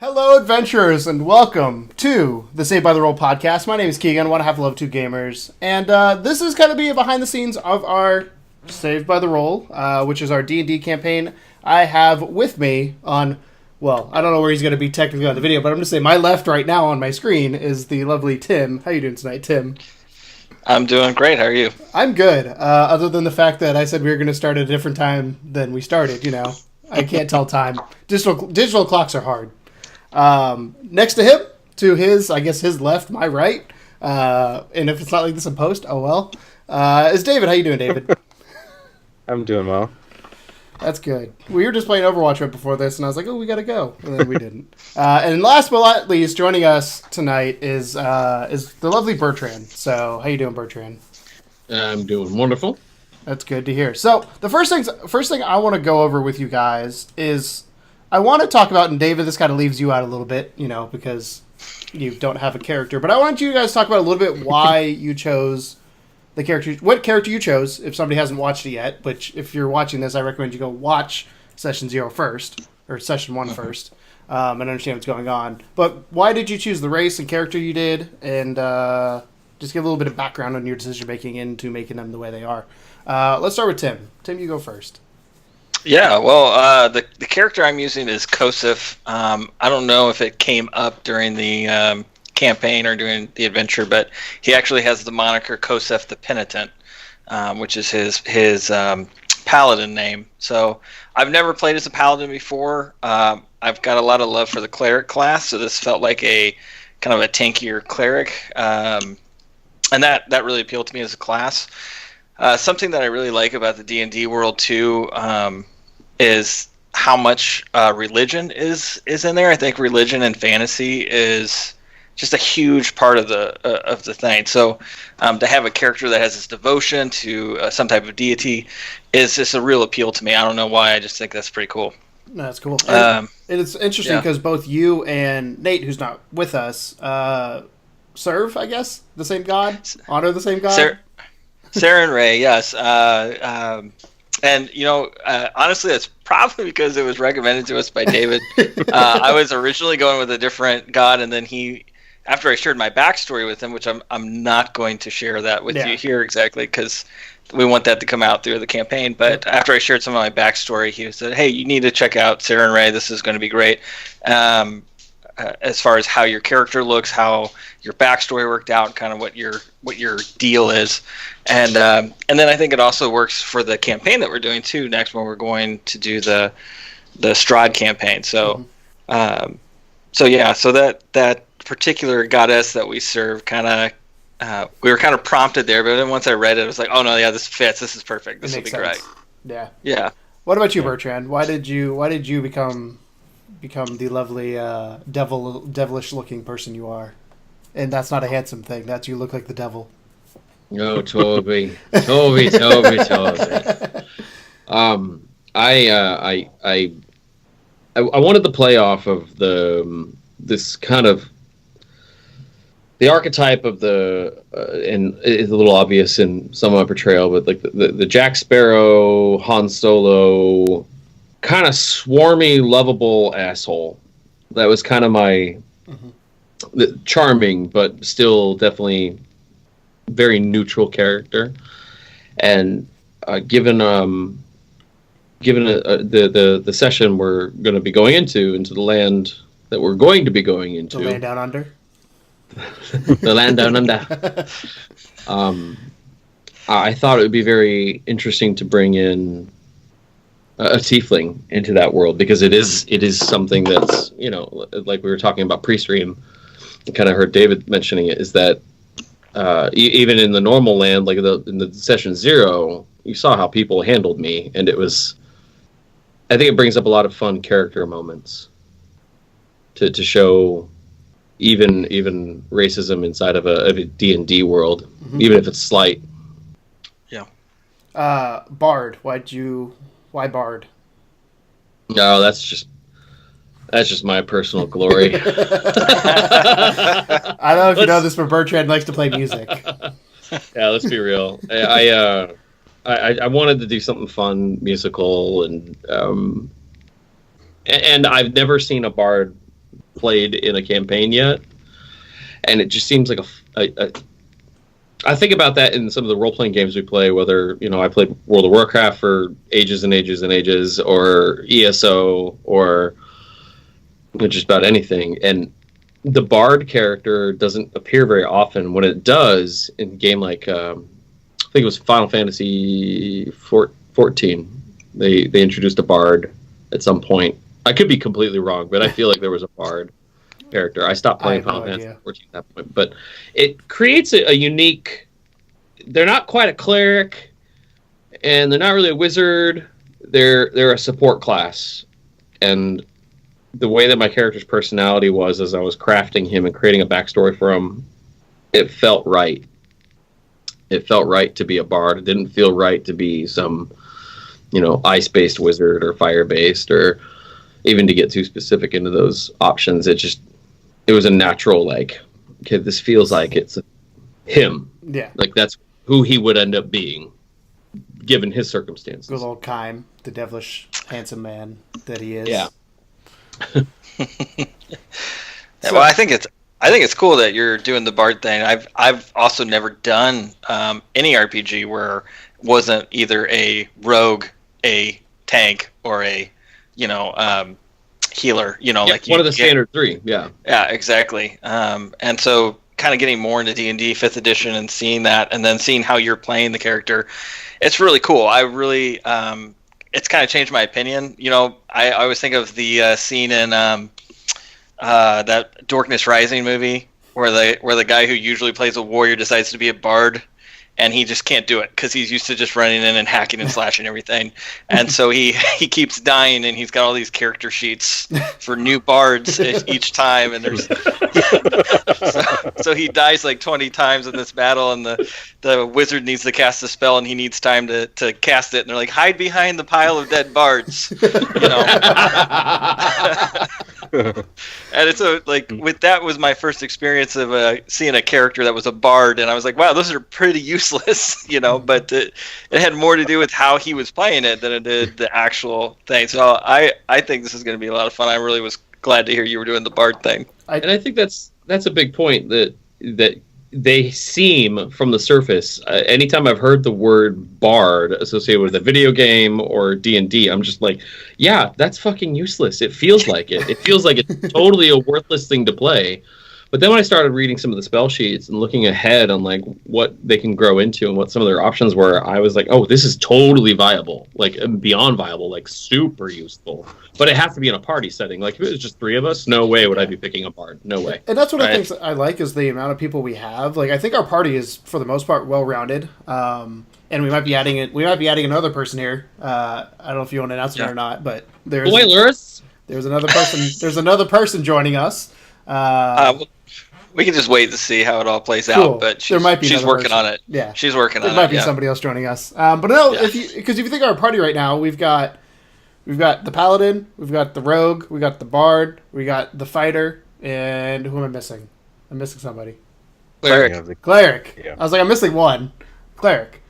Hello, adventurers, and welcome to the Saved by the Roll podcast. My name is Keegan, one half of Love 2 Gamers, and this is going to be a behind the scenes of our Saved by the Roll, which is our D&D campaign. I have with me on, well, I don't know where he's going to be technically on the video, but I'm going to say my left right now on my screen is the lovely Tim. How you doing tonight, Tim? I'm doing great. How are you? I'm good, other than the fact that I said we were going to start at a different time than we started, you know. I can't tell time. Digital clocks are hard. Next to him, to his, I guess his left, my right, and if it's not like this in post, oh well, is David. How you doing, David? I'm doing well. That's good. We were just playing Overwatch right before this, and I was like, oh, we gotta go, and then we didn't. And last but not least, joining us tonight is the lovely Bertrand. So, how you doing, Bertrand? I'm doing wonderful. That's good to hear. So, the first thing I want to go over with you guys is I want to talk about, and David, this kind of leaves you out a little bit, you know, because you don't have a character. But I want you guys to talk about a little bit why you chose the character, what character you chose, if somebody hasn't watched it yet. Which, if you're watching this, I recommend you go watch Session 0 first, or Session 1 first, and understand what's going on. But why did you choose the race and character you did, and just give a little bit of background on your decision-making into making them the way they are. Let's start with Tim. Tim, you go first. Yeah, well, the character I'm using is Kosef. I don't know if it came up during the campaign or during the adventure, but he actually has the moniker Kosef the Penitent, which is his paladin name. So I've never played as a paladin before. I've got a lot of love for the cleric class, so this felt like a kind of a tankier cleric, and that really appealed to me as a class. Something that I really like about the D&D world too is how much religion is in there. I think religion and fantasy is just a huge part of the thing. So to have a character that has this devotion to some type of deity is just a real appeal to me. I don't know why. I just think that's pretty cool. No, that's cool. And it's interesting because both you and Nate, who's not with us, serve, I guess, the same god, honor the same god. Sarah and Ray, yes. And, you know, honestly, that's probably because it was recommended to us by David. I was originally going with a different god, and then after I shared my backstory with him, which I'm not going to share that with you here exactly, because we want that to come out through the campaign. But after I shared some of my backstory, he said, hey, you need to check out Sarah and Ray. This is going to be great. As far as how your character looks, how your backstory worked out, kind of what your deal is, and then I think it also works for the campaign that we're doing too next, when we're going to do the Strahd campaign. So, so that particular goddess that we serve, kind of we were kind of prompted there, but then once I read it, I was like, oh no, yeah, this fits. This is perfect. This will be great. Yeah. What about you, Bertrand? Why did you become the lovely devilish looking person you are? And that's not a handsome thing. That's you look like the devil. Oh, Toby. I wanted to play off of this kind of the archetype of and it's a little obvious in some of my portrayal, but like the Jack Sparrow, Han Solo, kind of swarmy, lovable asshole. That was kind of my charming, but still definitely very neutral character. And given the session we're going to be going into the land that we're going to be going into, the land down under, the land down under. I thought it would be very interesting to bring in a tiefling into that world, because it is something that's, you know, like we were talking about pre-stream, I kind of heard David mentioning it, is that even in the normal land, like in the Session 0, you saw how people handled me, and I think it brings up a lot of fun character moments to show even racism inside of a D&D world, even if it's slight. Yeah. Bard, why Bard? No, that's just my personal glory. I don't know if you know this, but Bertrand likes to play music. Yeah, let's be real. I wanted to do something fun, musical, and I've never seen a bard played in a campaign yet, and it just seems like I think about that in some of the role-playing games we play, whether, I played World of Warcraft for ages and ages and ages, or ESO, or just about anything. And the Bard character doesn't appear very often. When it does, in a game like, I think it was Final Fantasy 14, they introduced a Bard at some point. I could be completely wrong, but I feel like there was a Bard character. I stopped playing Final Fantasy 14 at that point, but it creates a unique. They're not quite a cleric, and they're not really a wizard. They're a support class, and the way that my character's personality was as I was crafting him and creating a backstory for him, it felt right. It felt right to be a bard. It didn't feel right to be some, ice-based wizard or fire-based, or even to get too specific into those options. It was a natural, okay, this feels like it's him. Yeah. Like, that's who he would end up being, given his circumstances. Good old Kime, the devilish, handsome man that he is. Yeah. Well, I think it's cool that you're doing the Bard thing. I've also never done any RPG where it wasn't either a rogue, a tank, or a healer. Like one of the standard three. Yeah. Yeah, exactly. And so, kind of getting more into D&D 5th edition and seeing that, and then seeing how you're playing the character, it's really cool. I really, it's kind of changed my opinion. I always think of the scene in that Darkness Rising movie where the guy who usually plays a warrior decides to be a bard, and he just can't do it because he's used to just running in and hacking and slashing everything. And so he keeps dying, and he's got all these character sheets for new bards each time. And there's so he dies like 20 times in this battle, and the wizard needs to cast a spell, and he needs time to cast it. And they're like, hide behind the pile of dead bards, And it's with that was my first experience of seeing a character that was a bard, and I was like, wow, those are pretty useless, but it had more to do with how he was playing it than it did the actual thing. So I think this is going to be a lot of fun. I really was glad to hear you were doing the bard thing. And I think that's a big point that they seem from the surface. Anytime I've heard the word bard associated with a video game or D&D, I'm just like, yeah, that's fucking useless. It feels like it. It feels like it's totally a worthless thing to play. But then when I started reading some of the spell sheets and looking ahead on what they can grow into and what some of their options were, I was like, oh, this is totally viable, beyond viable, super useful. But it has to be in a party setting. If it was just three of us, no way would I be picking a bard. No way. And that's what I think I like is the amount of people we have. I think our party is for the most part well rounded. And we might be adding another person here. I don't know if you want to announce it or not, but there's another person. There's another person joining us. We can just wait to see how it all plays cool. out, but she's working on it. Yeah, she's working on it. There might be somebody else joining us. But no, because if you think of our party right now, we've got the paladin, we've got the rogue, we got the bard, we got the fighter, and who am I missing? I'm missing somebody. Cleric. Yeah. I was like, I'm missing one. Cleric.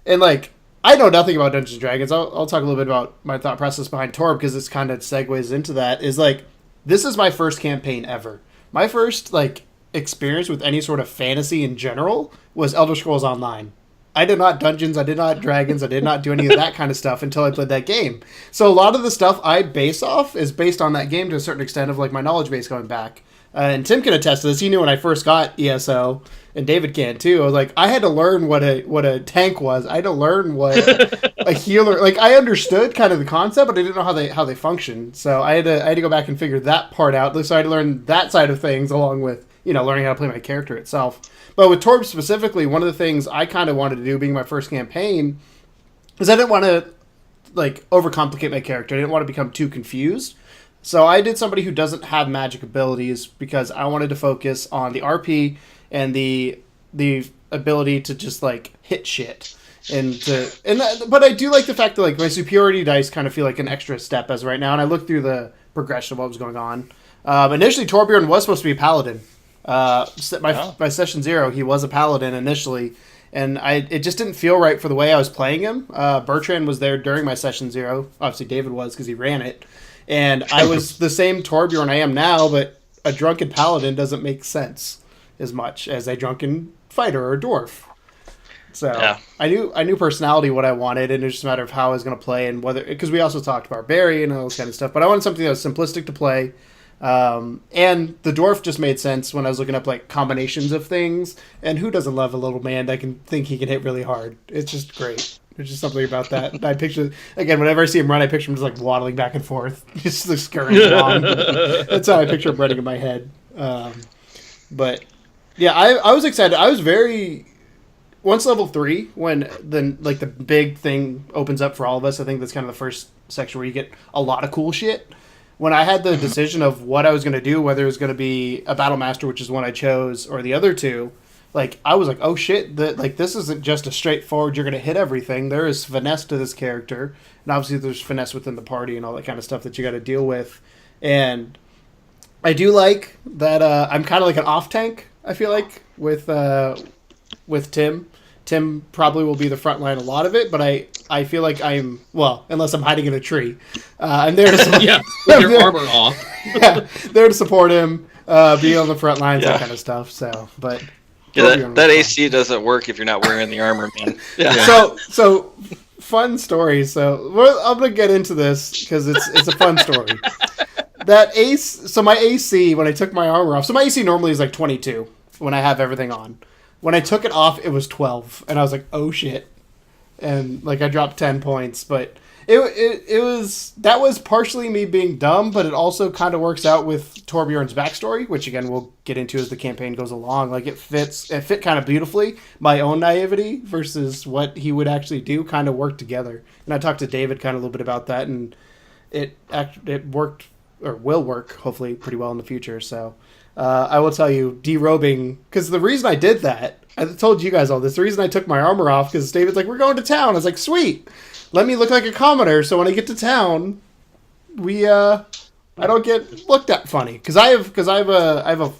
And I know nothing about Dungeons and Dragons. I'll talk a little bit about my thought process behind Torb because this kind of segues into that. Is this is my first campaign ever. My first experience with any sort of fantasy in general was Elder Scrolls Online. I did not Dungeons, I did not Dragons, I did not do any of that kind of stuff until I played that game. So a lot of the stuff I base off is based on that game to a certain extent of my knowledge base going back. And Tim can attest to this. He knew when I first got ESO, and David can too. I was I had to learn what a tank was. I had to learn what a healer. I understood kind of the concept, but I didn't know how they function. So I had to go back and figure that part out. So I had to learn that side of things along with learning how to play my character itself. But with Torb specifically, one of the things I kind of wanted to do, being my first campaign, is I didn't want to overcomplicate my character. I didn't want to become too confused. So I did somebody who doesn't have magic abilities because I wanted to focus on the RP and the ability to just hit shit. But I do like the fact that my superiority dice kind of feel like an extra step as of right now. And I looked through the progression of what was going on. Initially, Torbjorn was supposed to be a paladin. My session 0, he was a paladin initially, and it just didn't feel right for the way I was playing him. Bertrand was there during my session 0. Obviously, David was because he ran it. And I was the same Torbjorn I am now, but a drunken paladin doesn't make sense as much as a drunken fighter or dwarf. So Yeah. I knew personality what I wanted, and it's just a matter of how I was going to play and whether, because we also talked barbarian and all this kind of stuff. But I wanted something that was simplistic to play, and the dwarf just made sense when I was looking up like combinations of things. And who doesn't love a little man that can think he can hit really hard? It's just great. There's just something about that. I picture, again, whenever I see him run, I picture him just like waddling back and forth, just like scurrying along. That's how I picture him running in my head. But yeah, I was excited. I was very. Once level 3, when the big thing opens up for all of us, I think that's kind of the first section where you get a lot of cool shit. When I had the decision of what I was going to do, whether it was going to be a battle master, which is one I chose, or the other two, like I was like, oh shit, this isn't just a straightforward. You're going to hit everything. There is finesse to this character, and obviously there's finesse within the party and all that kind of stuff that you got to deal with. And I do like that. I'm kind of like an off tank. I feel like with Tim. Tim probably will be the front line a lot of it, but I feel like I'm, well, unless I'm hiding in a tree. I'm there to support with your armor off. Yeah, there to support him, be on the front lines, that kind of stuff. So, but that AC doesn't work if you're not wearing the armor, man. Yeah. So fun story. So I'm gonna get into this because it's a fun story. That AC. So my AC when I took my armor off. So my AC normally is like 22 when I have everything on. When I took it off, it was 12, and I was like, "Oh shit!" And like I dropped 10 points, but it was partially me being dumb, but it also kind of works out with Torbjorn's backstory, which again we'll get into as the campaign goes along. Like it fit kind of beautifully. My own naivety versus what he would actually do kind of worked together, and I talked to David kind of a little bit about that, and it worked or will work hopefully pretty well in the future. So. I will tell you, derobing, because the reason I did that, I told you guys all this, the reason I took my armor off, because David's like, we're going to town. I was like, sweet, let me look like a commoner, so when I get to town, I don't get looked at funny, because I have a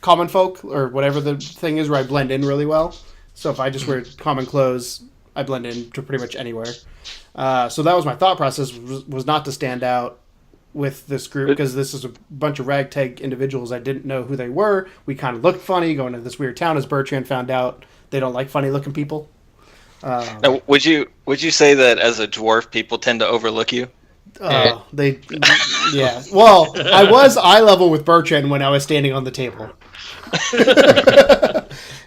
common folk, or whatever the thing is, where I blend in really well, so if I just wear common clothes, I blend in to pretty much anywhere. So that was my thought process, was not to stand out with this group, because this is a bunch of ragtag individuals. I didn't know who they were. We kind of looked funny going to this weird town, as Bertrand found out they don't like funny looking people. Now, would you say that as a dwarf, people tend to overlook you? Yeah. Well, I was eye level with Bertrand when I was standing on the table.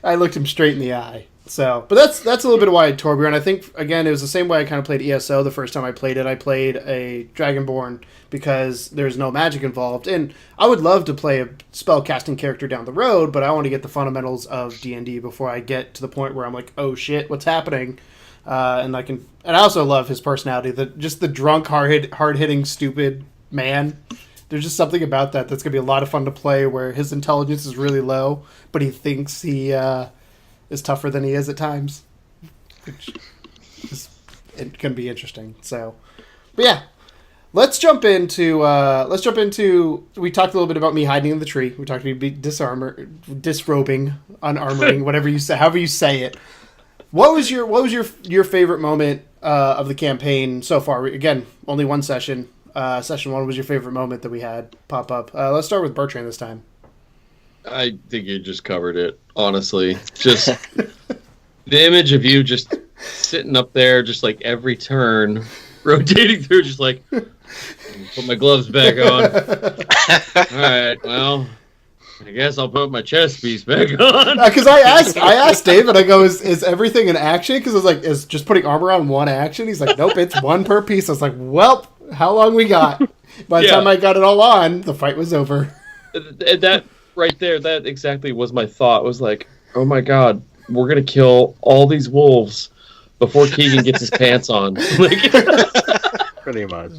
I looked him straight in the eye. So, but that's a little bit of why I Torbjorn. I think again it was the same way I kind of played ESO the first time I played it. I played a Dragonborn because there's no magic involved, and I would love to play a spell casting character down the road, but I want to get the fundamentals of D&D before I get to the point where I'm like, oh shit, what's happening? And I also love his personality, just the drunk, hard hitting, stupid man. There's just something about that's gonna be a lot of fun to play, where his intelligence is really low, but he thinks he is tougher than he is at times, which it can be interesting. So, but yeah, let's jump into. We talked a little bit about me hiding in the tree. We talked about me disrobing, unarmoring, whatever you say, however you say it. What was your favorite moment of the campaign so far? Again, only one session. Session 1 was your favorite moment that we had pop up. Let's start with Bertrand this time. I think you just covered it, honestly. Just the image of you just sitting up there, just like every turn, rotating through, just like, put my gloves back on. All right, well, I guess I'll put my chest piece back on. Because I asked David, I go, is everything an action? Because I was like, is just putting armor on one action? He's like, nope, it's one per piece. I was like, well, how long we got? By the time I got it all on, the fight was over. That right there, that exactly was my thought. Was like, oh my god, we're gonna kill all these wolves before Keegan gets his pants on. Pretty much.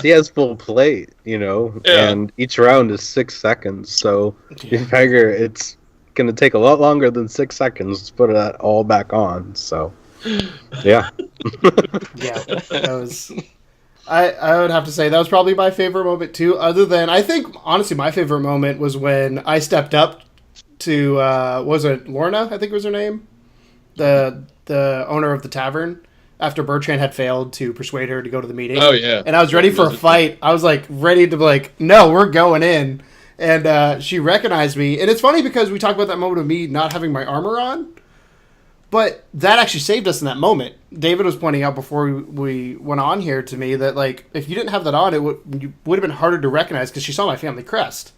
He has full plate, and each round is 6 seconds, so you figure it's gonna take a lot longer than 6 seconds to put that all back on. So, yeah. Yeah, that was. I would have to say that was probably my favorite moment too. Other than, I think honestly my favorite moment was when I stepped up to was it Lorna? I think was her name, the owner of the tavern, after Bertrand had failed to persuade her to go to the meeting. Oh, yeah. And I was ready for a fight. I was like ready to be like, no, we're going in. And she recognized me. And it's funny because we talked about that moment of me not having my armor on. But that actually saved us in that moment. David was pointing out before we went on here to me that, like, if you didn't have that on, you would have been harder to recognize because she saw my family crest.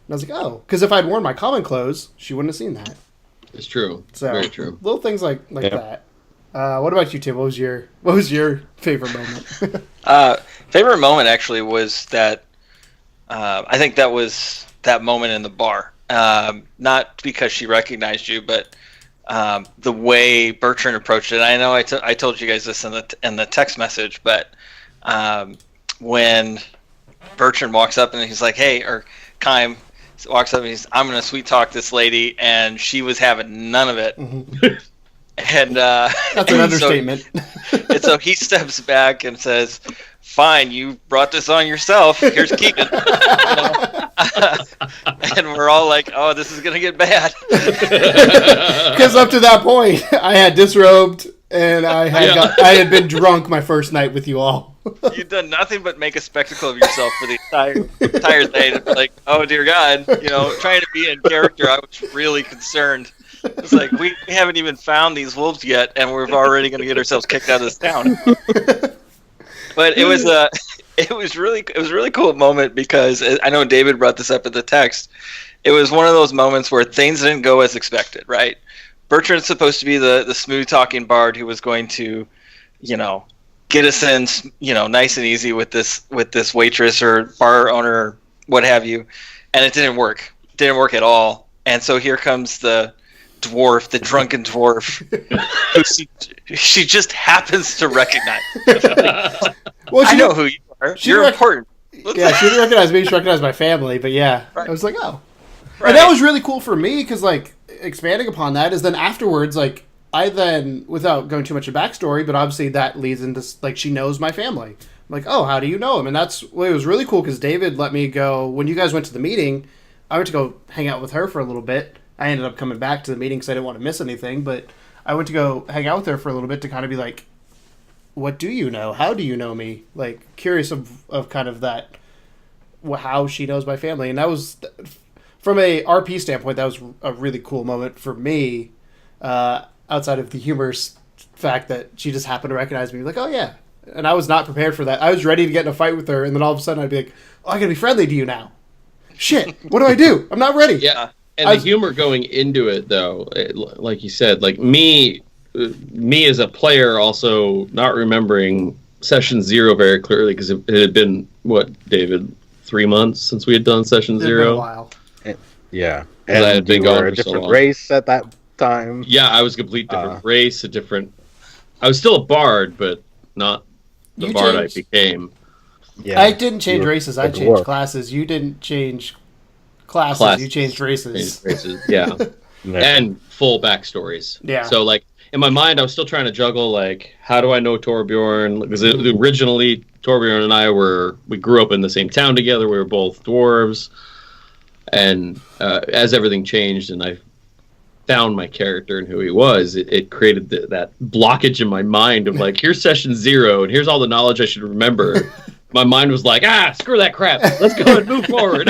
And I was like, oh. Because if I'd worn my common clothes, she wouldn't have seen that. It's true. So, very true. Little things like that. What about you, Tim? What was your favorite moment? Favorite moment actually was that I think that was that moment in the bar. Not because she recognized you, but the way Bertrand approached it. I know I told you guys this in the text message, but when Bertrand walks up and he's like, "Hey," or Kym walks up and he's, "I'm gonna sweet talk this lady," and she was having none of it. Mm-hmm. And that's an understatement. And so he steps back and says, "Fine, you brought this on yourself. Here's Keegan." And we're all like, "Oh, this is gonna get bad." Because up to that point, I had disrobed and I had been drunk my first night with you all. You've done nothing but make a spectacle of yourself for the entire day. And like, oh dear God, trying to be in character, I was really concerned. It's like we haven't even found these wolves yet, and we're already going to get ourselves kicked out of this town. But it was a really cool moment because I know David brought this up in the text. It was one of those moments where things didn't go as expected, right? Bertrand's supposed to be the smooth talking bard who was going to, get us in, nice and easy with this waitress or bar owner or what have you, and it didn't work. It didn't work at all. And so here comes the dwarf, the drunken dwarf, who she just happens to recognize. Well, I know who you are. You're important. Yeah, she didn't recognize me. She recognized my family. But yeah, right. I was like, oh. Right. And that was really cool for me because, like, expanding upon that is then afterwards, like, I then, without going too much of backstory, but obviously that leads into, like, she knows my family. I'm like, oh, how do you know him? And it was really cool because David let me go, when you guys went to the meeting, I went to go hang out with her for a little bit. I ended up coming back to the meeting because I didn't want to miss anything, but I went to go hang out with her for a little bit to kind of be like, what do you know? How do you know me? Like, curious of kind of that, how she knows my family. And that was, from a RP standpoint, that was a really cool moment for me, outside of the humorous fact that she just happened to recognize me. Like, oh, yeah. And I was not prepared for that. I was ready to get in a fight with her, and then all of a sudden I'd be like, oh, I got to be friendly to you now. Shit, what do I do? I'm not ready. Yeah. And the humor going into it, though, like you said, like me as a player also not remembering session 0 very clearly because it had been, what, David, 3 months since we had done session 0? It's been a while. Yeah. And I had been gone for a different race at that time. Yeah, I was a complete different race, I was still a bard, but not the bard I became. Yeah. I didn't change races, I changed classes. You didn't change classes. You changed races. Yeah. And full backstories. Yeah. So, like, in my mind, I was still trying to juggle, like, how do I know Torbjorn? Because originally, Torbjorn and I we grew up in the same town together. We were both dwarves. And as everything changed and I found my character and who he was, it created that blockage in my mind of, like, here's session 0, and here's all the knowledge I should remember. My mind was like, screw that crap. Let's go and move forward.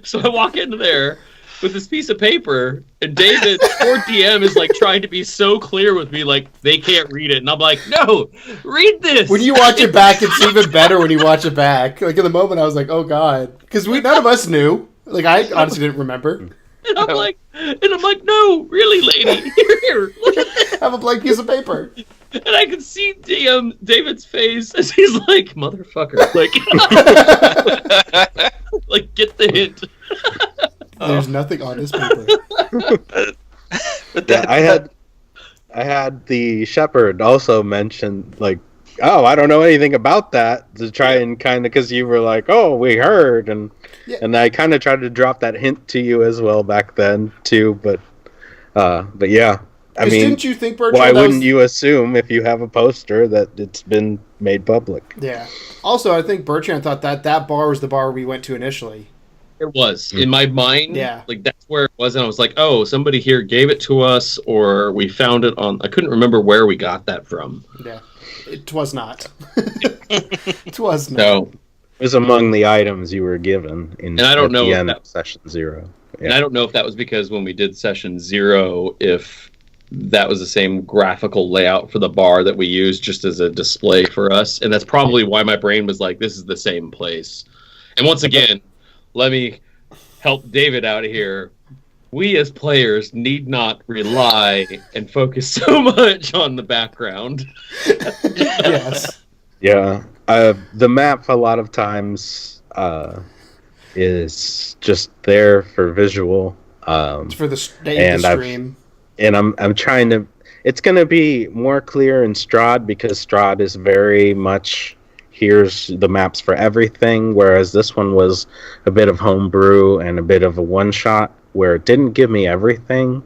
So I walk into there with this piece of paper, and David, poor DM, is like trying to be so clear with me, like they can't read it. And I'm like, no, read this. When you watch it back, it's even better when you watch it back. Like, in the moment, I was like, oh, God. Because none of us knew. Like, I honestly didn't remember. And I'm like, no, really, lady. Here. Look at this. Have a blank piece of paper. And I can see David's face as he's like, motherfucker. Like, get the hint. There's nothing on this paper. I had the shepherd also mention, like, oh, I don't know anything about that, to try and kind of, because you were like, oh, we heard, and I kind of tried to drop that hint to you as well back then too, but yeah. I mean, didn't you think, Bertrand, why wouldn't you assume if you have a poster that it's been made public? Yeah. Also, I think Bertrand thought that bar was the bar we went to initially. It was in my mind. Yeah. Like that's where it was, and I was like, "Oh, somebody here gave it to us, or we found it on." I couldn't remember where we got that from. Yeah, it was not. It was not. So, It was among the items you were given And I don't at know the if end that- of session 0. and I don't know if that was because when we did session 0, if that was the same graphical layout for the bar that we used just as a display for us, and that's probably why my brain was like, "This is the same place." And once again, let me help David out of here. We as players need not rely and focus so much on the background. Yes. Yeah. The map a lot of times is just there for visual. It's for the And stream. And I'm trying to. It's going to be more clear in Strahd because Strahd is very much here's the maps for everything, whereas this one was a bit of homebrew and a bit of a one shot where it didn't give me everything,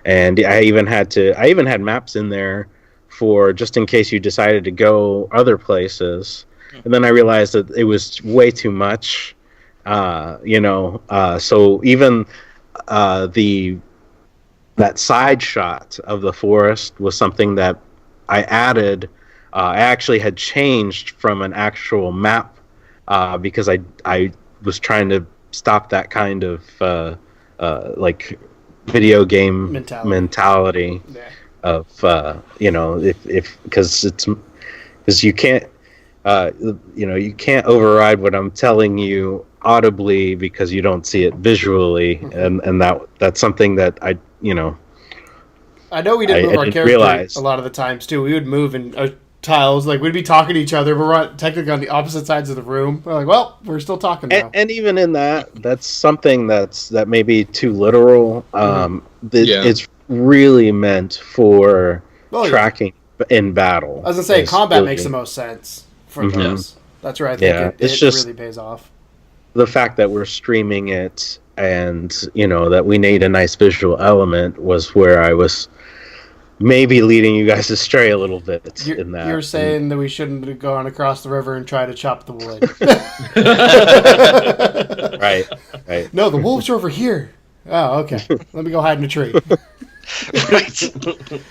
and I even had maps in there for just in case you decided to go other places, and then I realized that it was way too much, so even that side shot of the forest was something that I added. I actually had changed from an actual map because I was trying to stop that kind of like video game mentality of if because you can't you can't override what I'm telling you audibly because you don't see it visually, and that's something that I know we didn't move our character realize. a lot of the times too. We would move in tiles, like we'd be talking to each other, but we're technically on the opposite sides of the room. We're like, well, we're still talking now. And even in that's something that may be too literal. It's really meant for tracking in battle. I was gonna say, combat makes the most sense for those. That's right. I think it just really pays off. The fact that we're streaming it and that we need a nice visual element was where I was maybe leading you guys astray a little bit in that. You're saying that we shouldn't have gone across the river and try to chop the wood. Right. No, the wolves are over here. Oh, okay. Let me go hide in a tree.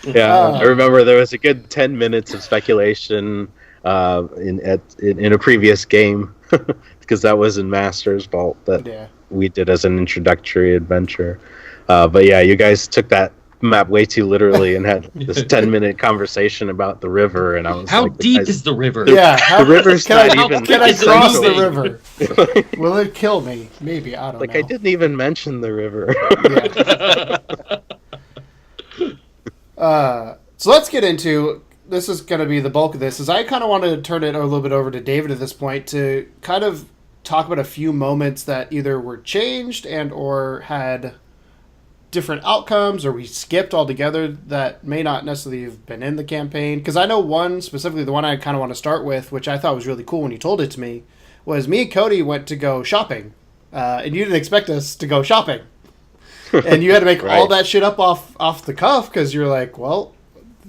Yeah, I remember there was a good 10 minutes of speculation in a previous game because that was in Master's Vault that we did as an introductory adventure. But yeah, you guys took that map way too literally and had this 10-minute conversation about the river, and I was how like, deep is the river? Yeah, the river's can not even. Can I cross the river? Will it kill me? Maybe, I don't know. I didn't even mention the river. So let's get into this. Is going to be the bulk of this. Is I kind of want to turn it a little bit over to David at this point to kind of talk about a few moments that either were changed and or had different outcomes, or we skipped altogether that may not necessarily have been in the campaign. Because I know one specifically, the one I kind of want to start with, which I thought was really cool when you told it to me, was me and Cody went to go shopping, and you didn't expect us to go shopping, and you had to make all that shit up off the cuff because you're like, well,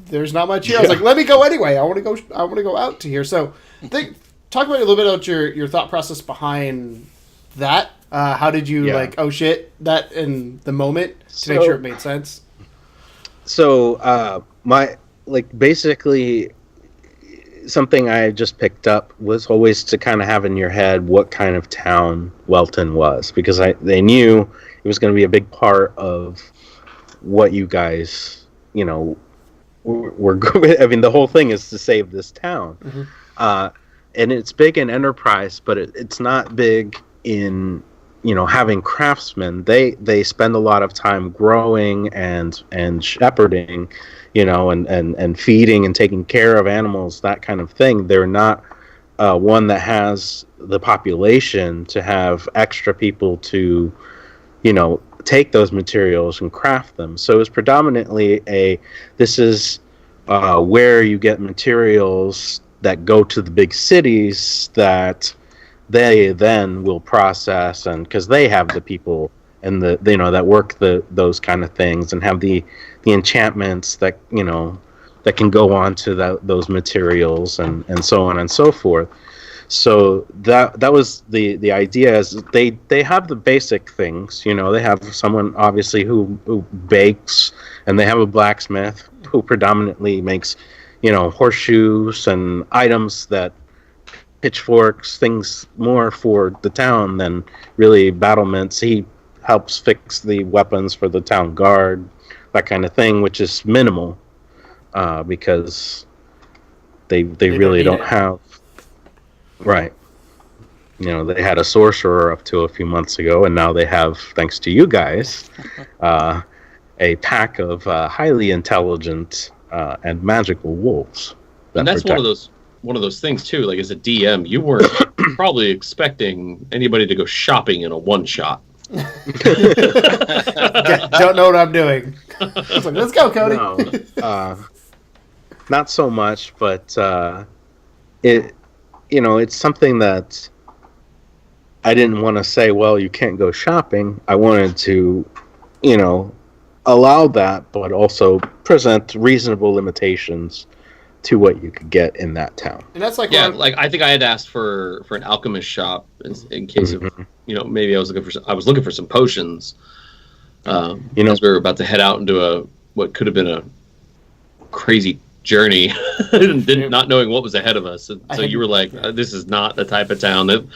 there's not much here. I was like, let me go anyway. I want to go out to here. So, talk about a little bit about your thought process behind that. How did you oh shit, that in the moment to make sure it made sense? So basically something I just picked up was always to kind of have in your head what kind of town Welton was, because they knew it was going to be a big part of what you guys, were going. I mean, the whole thing is to save this town, and it's big in Enterprise, but it's not big in having craftsmen. They spend a lot of time growing and shepherding, and feeding and taking care of animals, that kind of thing. They're not one that has the population to have extra people to, take those materials and craft them. So it's predominantly this is where you get materials that go to the big cities that they then will process, and because they have the people and that work those kind of things and have the enchantments that that can go on to those materials and so on and so forth. So that was the idea. Is they have the basic things, you know. They have someone obviously who bakes, and they have a blacksmith who predominantly makes, you know, horseshoes and items that pitchforks, things more for the town than really battlements. He helps fix the weapons for the town guard, that kind of thing, which is minimal because they really don't have. Right. You know, they had a sorcerer up to a few months ago, and now they have, thanks to you guys, a pack of highly intelligent and magical wolves. And that's one of those things too. Like as a DM, you weren't probably expecting anybody to go shopping in a one shot. Don't know what I'm doing. Like, let's go, Cody. No, not so much, but it. You know, it's something that I didn't want to say, well, you can't go shopping. I wanted to, you know, allow that, but also present reasonable limitations to what you could get in that town. And that's like, yeah, like I think I had asked for an alchemist shop in case of, you know, maybe I was looking for some potions. You know, as we were about to head out into what could have been a crazy journey, not knowing what was ahead of us. And so you were like, this is not the type of town that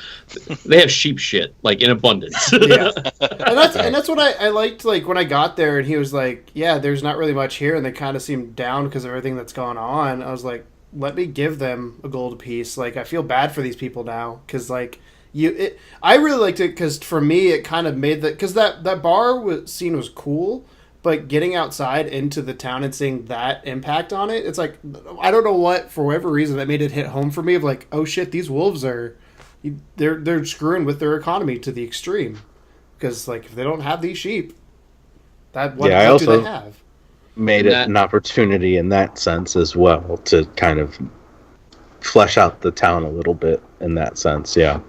they have sheep shit like in abundance. Yeah. And that's what I liked, like when I got there and he was like, yeah, there's not really much here, and they kind of seemed down because of everything that's gone on. I was like, let me give them a gold piece. Like, I feel bad for these people now because like I really liked it because for me it kind of made because that bar scene was cool. But getting outside into the town and seeing that impact on it, it's like, I don't know what, for whatever reason, that made it hit home for me of like, oh shit, these wolves they're screwing with their economy to the extreme. Because like, if they don't have these sheep, what do they have? Made it an opportunity in that sense as well to kind of flesh out the town a little bit in that sense, yeah.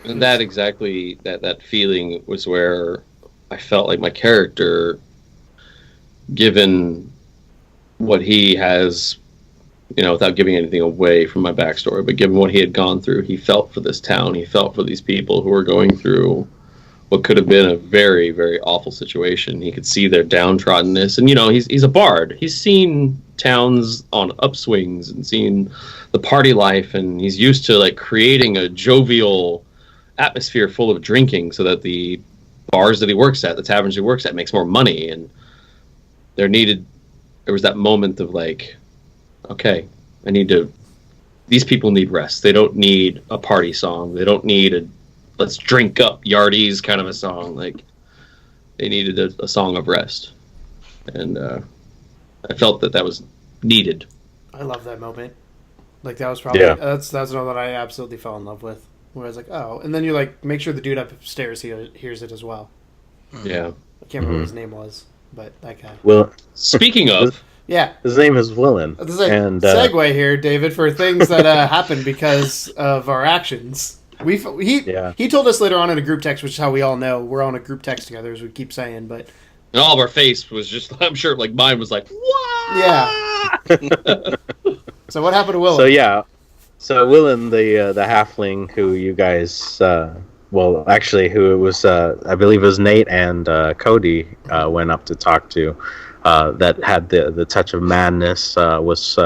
And that exactly, that feeling was where I felt like my character, given what he has, you know, without giving anything away from my backstory, but given what he had gone through, he felt for this town, he felt for these people who were going through what could have been a very, very awful situation. He could see their downtroddenness, and, you know, he's a bard. He's seen towns on upswings and seen the party life, and he's used to, like, creating a jovial atmosphere full of drinking so that the bars that he works at, the taverns he works at, makes more money. And there was that moment of like, okay, these people need rest. They don't need a party song. They don't need a let's drink up yardies kind of a song. Like, they needed a song of rest. And I felt that was needed. I love that moment. Like, that was probably, that's another that I absolutely fell in love with. Where I was like, oh, and then you like, make sure the dude upstairs hears it as well. Yeah. I can't remember what his name was. But that guy. Well, speaking of, his name is Welton. And segue here, David, for things that happened because of our actions. He told us later on in a group text, which is how we all know we're on a group text together, as we keep saying. But and all of our face was just, I'm sure, like mine was like, what? Yeah. So what happened to Willen? So Willen, the halfling who you guys. Well, actually, who it was, I believe it was Nate and Cody went up to talk to, that had the touch of madness, was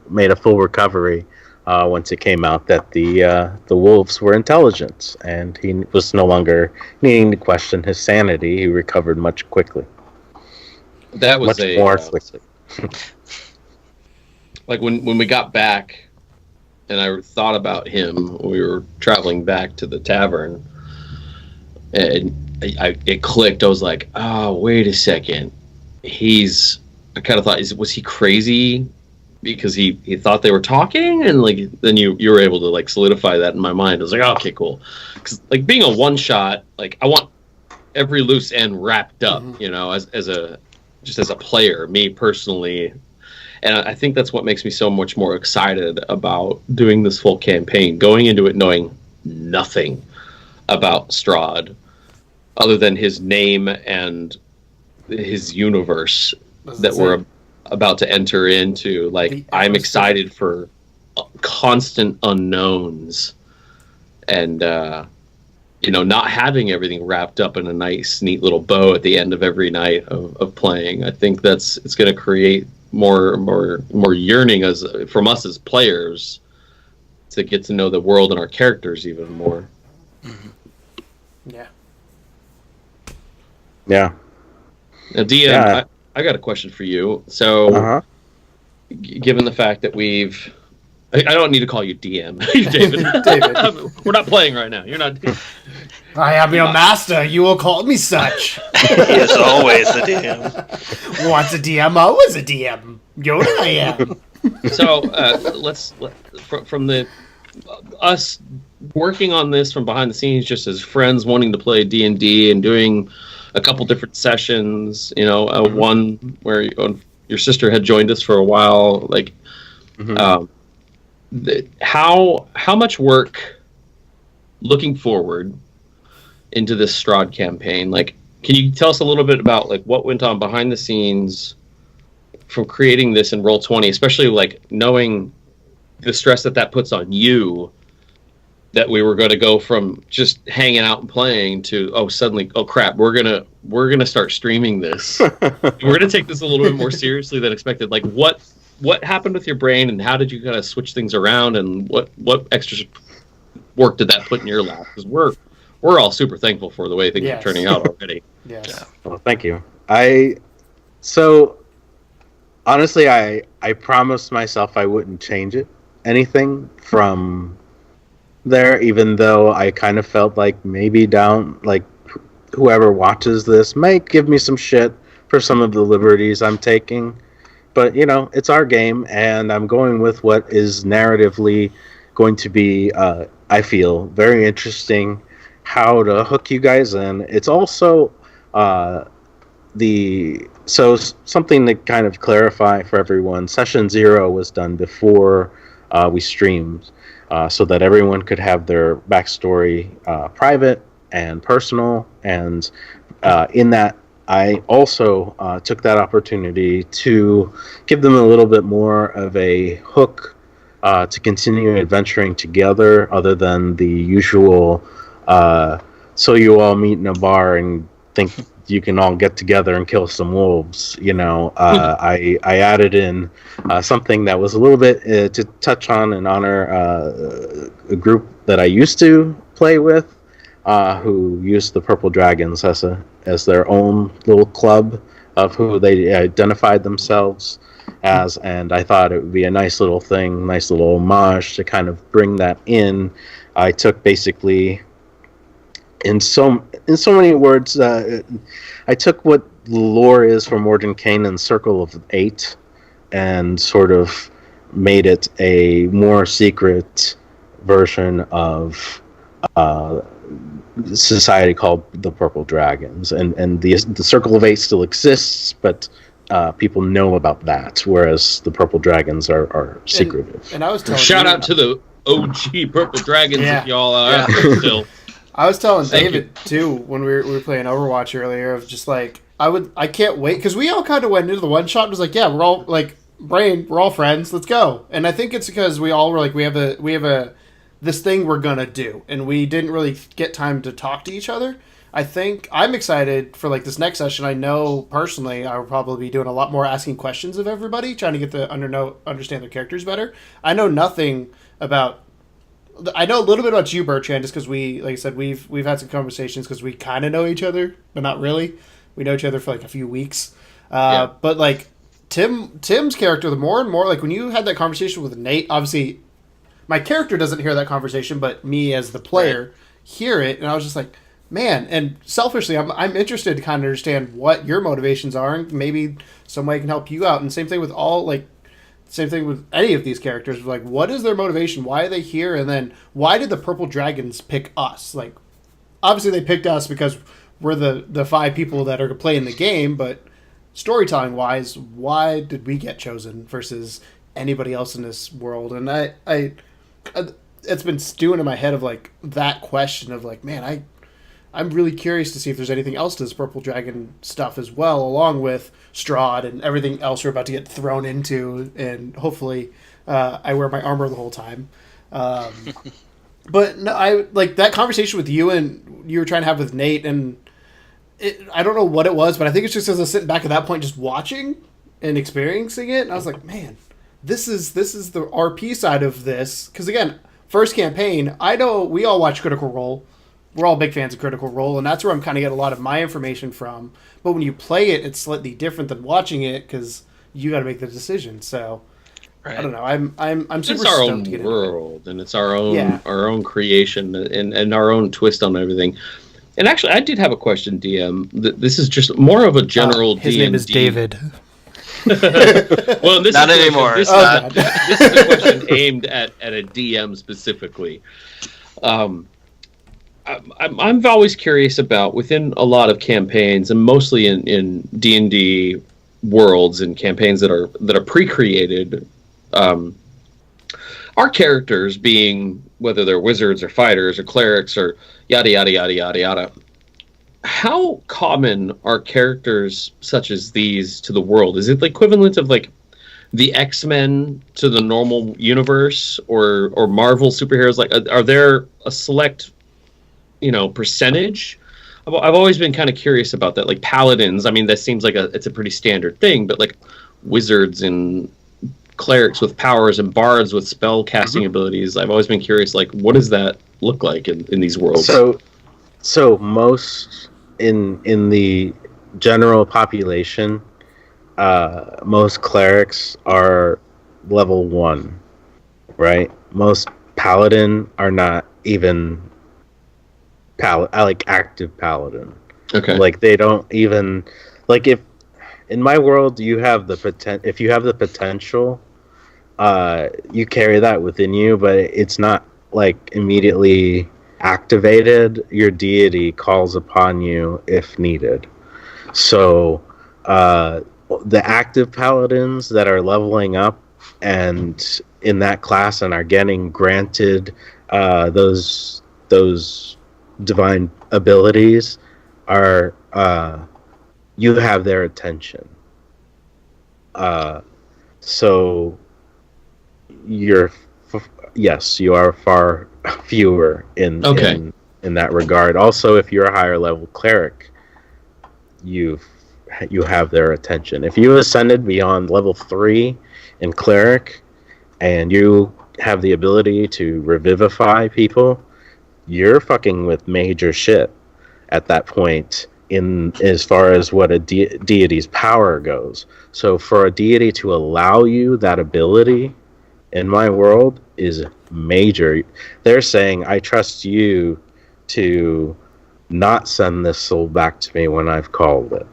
made a full recovery once it came out that the wolves were intelligent, and he was no longer needing to question his sanity. He recovered much quickly. That was much more quickly. Like when we got back, and I thought about him when we were traveling back to the tavern. And it clicked. I was like, oh, wait a second. I kind of thought, was he crazy because he thought they were talking? And like, then you were able to like solidify that in my mind. I was like, oh, okay, cool. Because like being a one shot, like I want every loose end wrapped up, you know, as a player, me personally. And I think that's what makes me so much more excited about doing this full campaign, going into it knowing nothing about Strahd other than his name and his universe that we're about to enter into. Like, I'm excited for constant unknowns and not having everything wrapped up in a nice, neat little bow at the end of every night of playing. I think it's going to create more yearning from us as players to get to know the world and our characters even more. Yeah. Yeah. Now, DM, I got a question for you. So, given the fact that I don't need to call you DM, David. David. We're not playing right now. You're not. I am your master. You will call me such. He is always the DM. Once a DM, always a DM. Yoda I am. So from us working on this from behind the scenes, just as friends wanting to play D&D and doing a couple different sessions. One where your sister had joined us for a while. Like, how much work looking forward into this Strahd campaign? Like, can you tell us a little bit about like what went on behind the scenes from creating this in Roll20, especially like knowing the stress that puts on you, that we were going to go from just hanging out and playing to suddenly crap, we're gonna start streaming this. We're gonna take this a little bit more seriously than expected. Like what happened with your brain, and how did you kind of switch things around, and what extra work did that put in your lap? Because we're all super thankful for the way things are turning out already. Yes. Yeah. Well, thank you. So honestly, I promised myself I wouldn't change anything from there, even though I kind of felt like maybe whoever watches this might give me some shit for some of the liberties I'm taking. But, it's our game, and I'm going with what is narratively going to be, I feel, very interesting, how to hook you guys in. It's also something to kind of clarify for everyone. Session 0 was done before we streamed, so that everyone could have their backstory private and personal. And in that, I also took that opportunity to give them a little bit more of a hook to continue adventuring together, other than the usual, so you all meet in a bar and think you can all get together and kill some wolves. I added in something that was a little bit to touch on and honor a group that I used to play with, who used the Purple Dragons as their own little club of who they identified themselves as, and I thought it would be a nice little thing, nice little homage to kind of bring that in. I took basically, in so many words, I took what lore is from Mordenkainen's Circle of Eight and sort of made it a more secret version of society called the Purple Dragons, and the Circle of Eight still exists, but people know about that, whereas the Purple Dragons are secretive. And I was telling Shout out to the OG Purple Dragons if y'all are out there still. I was telling David too when we were playing Overwatch earlier, of just like I can't wait, because we all kind of went into the one shot and was like, yeah, we're all like we're all friends, let's go. And I think it's because we all were like, we have a this thing we're gonna do, and we didn't really get time to talk to each other. I think I'm excited for like this next session. I know personally I will probably be doing a lot more asking questions of everybody, trying to get to understand their characters better. I know nothing about. I know a little bit about you, Bertrand, just because like I said, we've had some conversations because we kind of know each other, but not really. We know each other for like a few weeks. But like Tim's character, the more and more, like when you had that conversation with Nate, obviously my character doesn't hear that conversation, but me as the player hear it, and I was just like, man. And selfishly, I'm interested to kind of understand what your motivations are, and maybe some way I can help you out. And same thing with any of these characters. Like, what is their motivation? Why are they here? And then why did the Purple Dragons pick us? Like, obviously they picked us because we're the 5 people that are playing the game, but storytelling wise, why did we get chosen versus anybody else in this world? And I it's been stewing in my head of like that question of like, man, I'm really curious to see if there's anything else to this Purple Dragon stuff as well, along with Strahd and everything else we're about to get thrown into, and hopefully I wear my armor the whole time. But no, I like that conversation with you and you were trying to have with Nate, and I don't know what it was, but I think it's just because I was sitting back at that point just watching and experiencing it, and I was like, man, this is the RP side of this. Because again, first campaign, I know we all watch Critical Role. We're all big fans of Critical Role, and that's where I'm kind of getting a lot of my information from. But when you play it, it's slightly different than watching it because you got to make the decision. So right. I don't know. I'm super it's our stoked own to get world, and it's our own creation and our own twist on everything. And actually, I did have a question, DM. This is just more of a general. His name is David. Well, this not anymore. This is a question aimed at a DM specifically. I'm always curious about, within a lot of campaigns, and mostly in D&D worlds and campaigns that are pre-created, our characters, being whether they're wizards or fighters or clerics or yada yada yada yada yada, how common are characters such as these to the world? Is it the equivalent of like the X-Men to the normal universe, or Marvel superheroes? Like, are there a select percentage? I've always been kind of curious about that. Like paladins, I mean, that seems like it's a pretty standard thing, but like wizards and clerics with powers and bards with spell casting abilities, I've always been curious, like, what does that look like in these worlds? So most in the general population, most clerics are level 1, right? Most paladin are not even like active paladin. Okay. Like they don't even, like, if in my world you have if you have the potential, you carry that within you, but it's not like immediately activated. Your deity calls upon you if needed. So the active paladins that are leveling up and in that class and are getting granted those divine abilities are you have their attention. So you are far fewer in that regard. Also, if you're a higher level cleric, you have their attention. If you ascended beyond level 3 in cleric and you have the ability to revivify people, you're fucking with major shit at that point in as far as what a deity's power goes. So for a deity to allow you that ability in my world is major. They're saying, I trust you to not send this soul back to me when I've called it.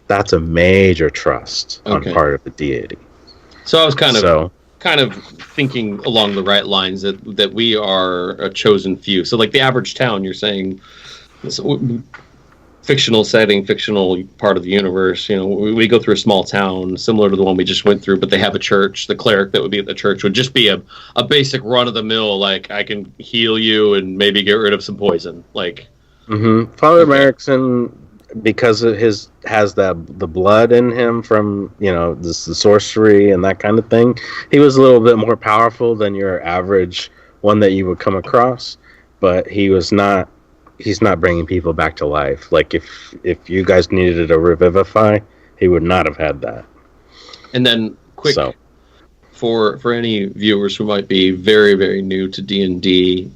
That's a major trust on part of the deity. So I was kind of thinking along the right lines that we are a chosen few. So like the average town, you're saying, fictional setting, fictional part of the universe. We go through a small town similar to the one we just went through, but they have a church. The cleric that would be at the church would just be a basic run of the mill, like, I can heal you and maybe get rid of some poison. Like, Father Merrickson, because it has the blood in him from the sorcery and that kind of thing, he was a little bit more powerful than your average one that you would come across, but he's not bringing people back to life. Like if you guys needed a revivify, he would not have had that. And then for any viewers who might be very, very new to D&D,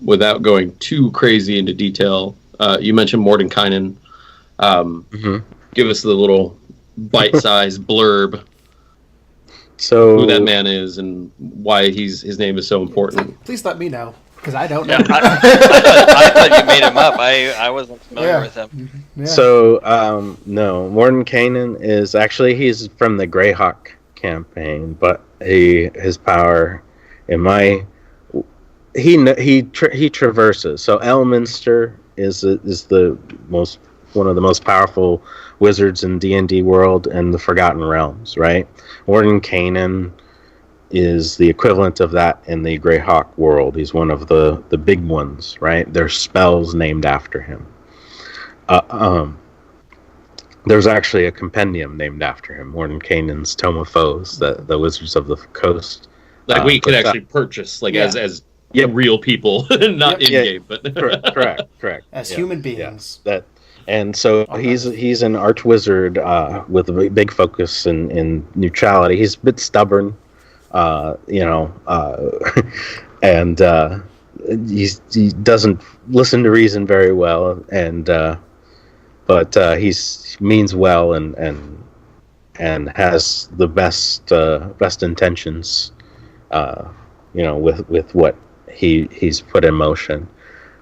without going too crazy into detail, you mentioned Mordenkainen. Give us the little bite-sized blurb. So who that man is and why his name is so important. Please let me know, because I don't know. I thought you made him up. I wasn't familiar with him. Yeah. So no, Mordenkainen is actually, he's from the Greyhawk campaign, but his power he traverses. So Elminster is one of the most powerful wizards in D&D world and the Forgotten Realms, right? Mordenkainen is the equivalent of that in the Greyhawk world. He's one of the big ones, right? There's spells named after him. There's actually a compendium named after him, Mordenkainen's Tome of Foes, the Wizards of the Coast. Like we could actually purchase, like as real people, not in game, but correct. As human beings. Yeah, that, and so he's an archwizard with a big focus in neutrality. He's a bit stubborn, and he doesn't listen to reason very well, but he means well and has the best intentions, with what he's put in motion.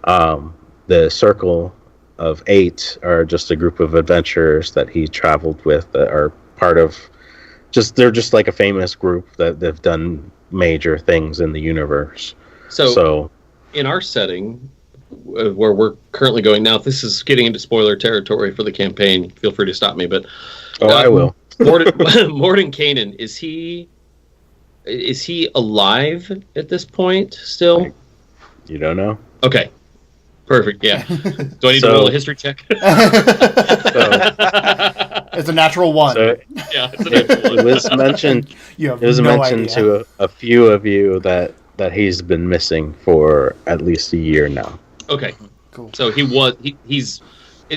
The Circle of 8 are just a group of adventurers that he traveled with that are part of they're just like a famous group that they've done major things in the universe. So in our setting, where we're currently going now, this is getting into spoiler territory for the campaign. Feel free to stop me, but I will. Morden Kanan, is he alive at this point still? You don't know? Okay. Perfect, yeah. Do I need to roll a history check? It's a natural 1. So yeah, it's a natural 1. It was mentioned. It was mentioned to a few of you that he's been missing for at least a year now. Okay, cool. So he's.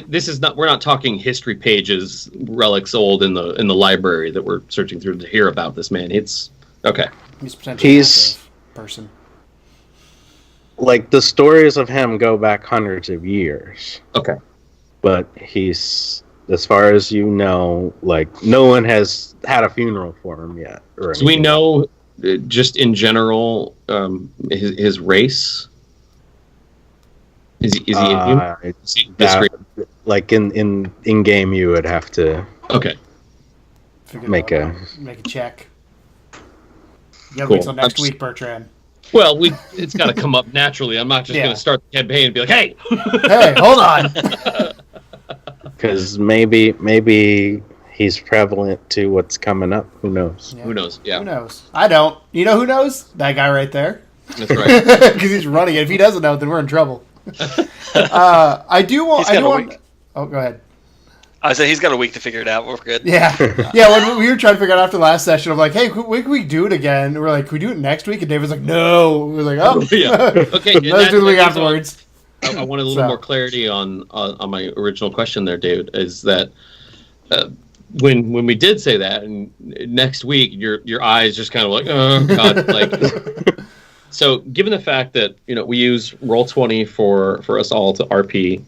This is not. We're not talking history pages, relics old in the library that we're searching through to hear about this man. It's okay. He's potentially an active person. Like, the stories of him go back hundreds of years. Okay. But he's, as far as you know, like, no one has had a funeral for him yet. So we know, just in general, his race? Is he Indian? Like, in game, you would have to make a check. You gotta wait till next week, Bertrand. Well, it's got to come up naturally. I'm not just going to start the campaign and be like, "Hey, hold on," because maybe he's prevalent to what's coming up. Who knows? Yeah. Who knows? Yeah, who knows? I don't. You know who knows? That guy right there. That's right. Because he's running it. If he doesn't know, then we're in trouble. I do want. Oh, go ahead. I said he's got a week to figure it out. We're good. Yeah. When we were trying to figure out after last session, I'm like, hey, when can we do it again? And we're like, can we do it next week? And David's like, no. We're like, oh. Yeah. Okay. Let's do the week afterwards. I wanted a little more clarity on my original question there, David, is that when we did say that, and next week, your eyes just kind of like, oh, God. Like, so given the fact that, we use Roll20 for us all to RP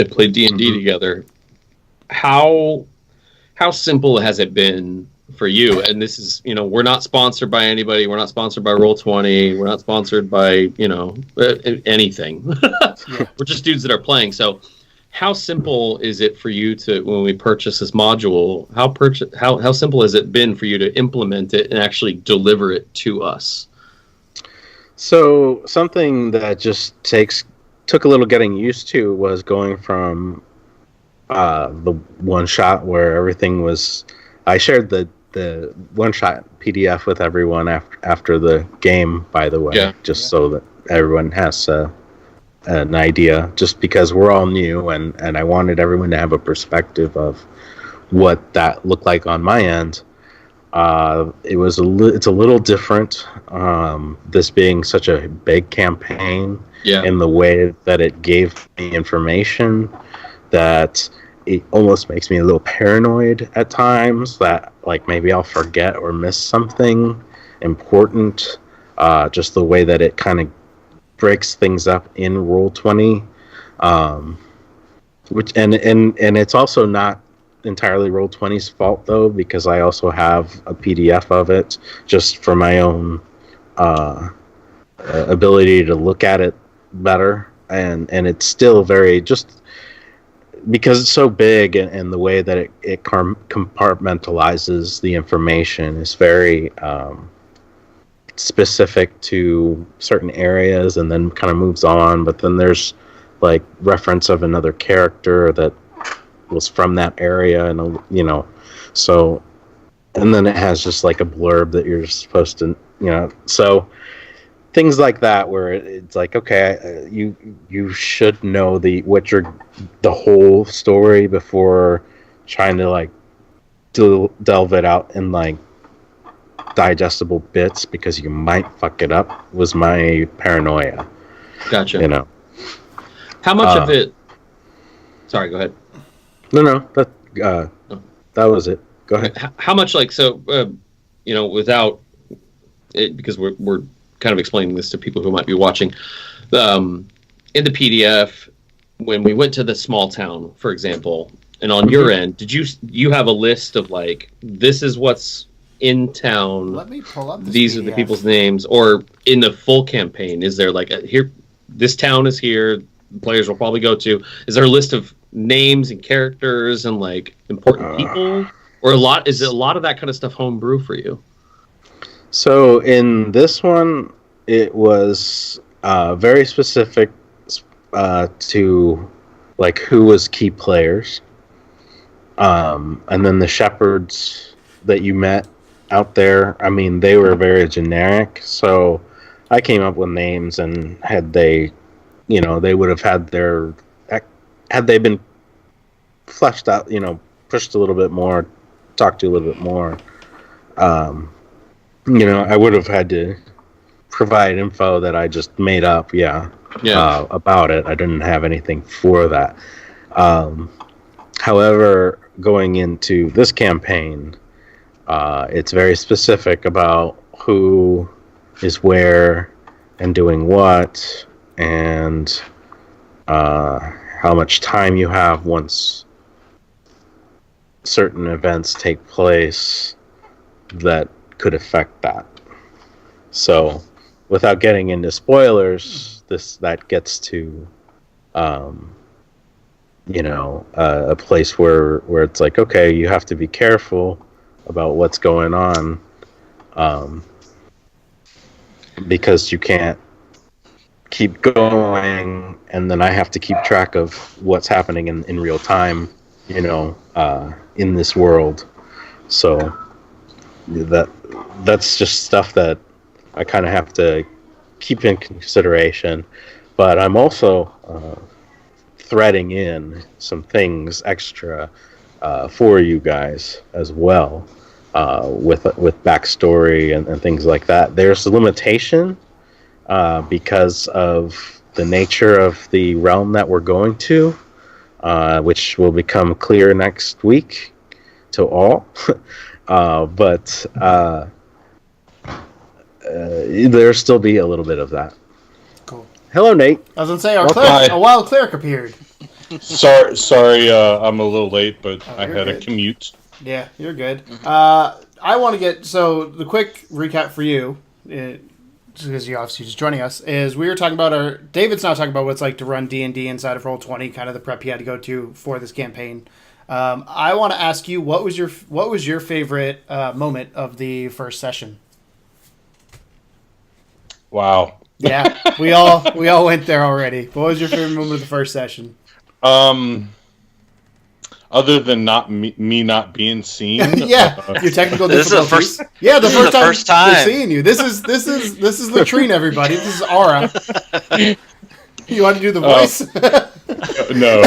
and play D&D together, how simple has it been for you? And this is, we're not sponsored by anybody. We're not sponsored by Roll20. We're not sponsored by, anything. We're just dudes that are playing. So how simple is it for you to, when we purchase this module, how simple has it been for you to implement it and actually deliver it to us? So something that just took a little getting used to was going from the one shot where everything was. I shared the one shot PDF with everyone after the game, by the way, so that everyone has an idea. Just because we're all new, and I wanted everyone to have a perspective of what that looked like on my end. It's a little different. This being such a big campaign, in the way that it gave me information, that it almost makes me a little paranoid at times that, like, maybe I'll forget or miss something important. Just the way that it kind of breaks things up in Roll20, which and it's also not entirely Roll20's fault, though, because I also have a PDF of it just for my own ability to look at it better, and it's still very, just because it's so big, and the way that it compartmentalizes the information is very specific to certain areas, and then kind of moves on. But then there's like reference of another character that was from that area, and so, and then it has just like a blurb that you're supposed to, so things like that, where it's like, okay, you should know the whole story before trying to like delve it out and like digestible bits because you might fuck it up was my paranoia. Gotcha. You know. How much of it? Sorry, go ahead. No, that was it. Go ahead. How much, without it, because we're kind of explaining this to people who might be watching. In the PDF, when we went to the small town, for example, and on your end, did you have a list of this is what's in town? Let me pull up. These PDF. are the people's names, or in the full campaign, is there here? This town is here. Players will probably go to. Is there a list of names and characters and important people, or is it a lot of that kind of stuff homebrew for you? So in this one, it was very specific to who was key players, and then the shepherds that you met out there. I mean, they were very generic. So I came up with names, and had they would have had they been fleshed out, pushed a little bit more, talked to a little bit more. I would have had to provide info that I just made up, about it. I didn't have anything for that. However, going into this campaign, it's very specific about who is where and doing what, and how much time you have once certain events take place that could affect that. So, without getting into spoilers, that gets to, a place where it's okay, you have to be careful about what's going on, because you can't keep going, and then I have to keep track of what's happening in real time, in this world. So that's just stuff that I kind of have to keep in consideration. But I'm also threading in some things extra for you guys as well, with backstory and things like that. There's a limitation because of the nature of the realm that we're going to, which will become clear next week to all. But there'll still be a little bit of that. Cool. Hello, Nate. I was gonna say a wild cleric appeared. Sorry, I'm a little late, but I had good. a commute. Yeah, you're good. I want to get the quick recap for you, because you obviously just joining us, is we were talking about David's now talking about what it's like to run D&D inside of Roll20, kind of the prep he had to go to for this campaign. I want to ask you, what was your favorite moment of the first session? Wow. Yeah, we all went there already. What was your favorite moment of the first session? Other than me not being seen. Yeah, your technical this difficulties. Is the first, yeah, the first time we're seeing you. This is Latrine, everybody. This is Aura. You want to do the voice? No.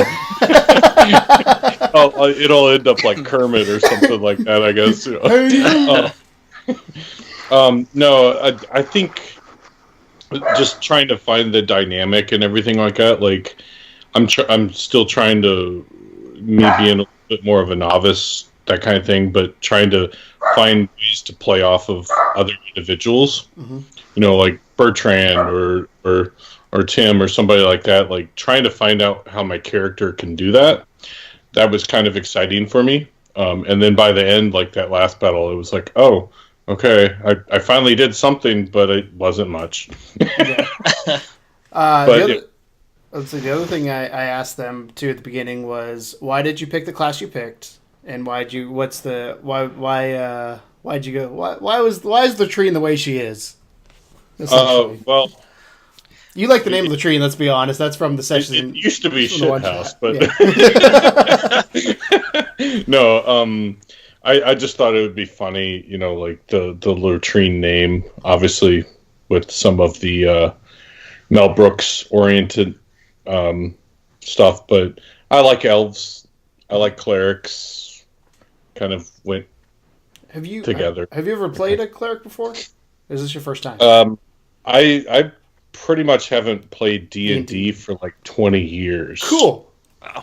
It'll end up like Kermit or something like that, I guess. No, I think just trying to find the dynamic and everything like that. Like, I'm still trying to, me being a little bit more of a novice, that kind of thing, but trying to find ways to play off of other individuals. Mm-hmm. Like Bertrand or Tim or somebody like that. Like, trying to find out how my character can do that. That was kind of exciting for me. And then by the end, like that last battle, it was like, oh, okay, I finally did something, but it wasn't much. The other thing I asked them too at the beginning was, why did you pick the class you picked, and why is the tree in the way she is? Well, you like the name of the tree, and let's be honest, that's from the session. It used to be Shithouse, but yeah. No. I just thought it would be funny, like the Latrine name, obviously with some of the Mel Brooks oriented stuff, but I like elves, I like clerics, kind of went together. Have you ever played a cleric before? Or is this your first time? I pretty much haven't played D&D for like 20 years. Cool.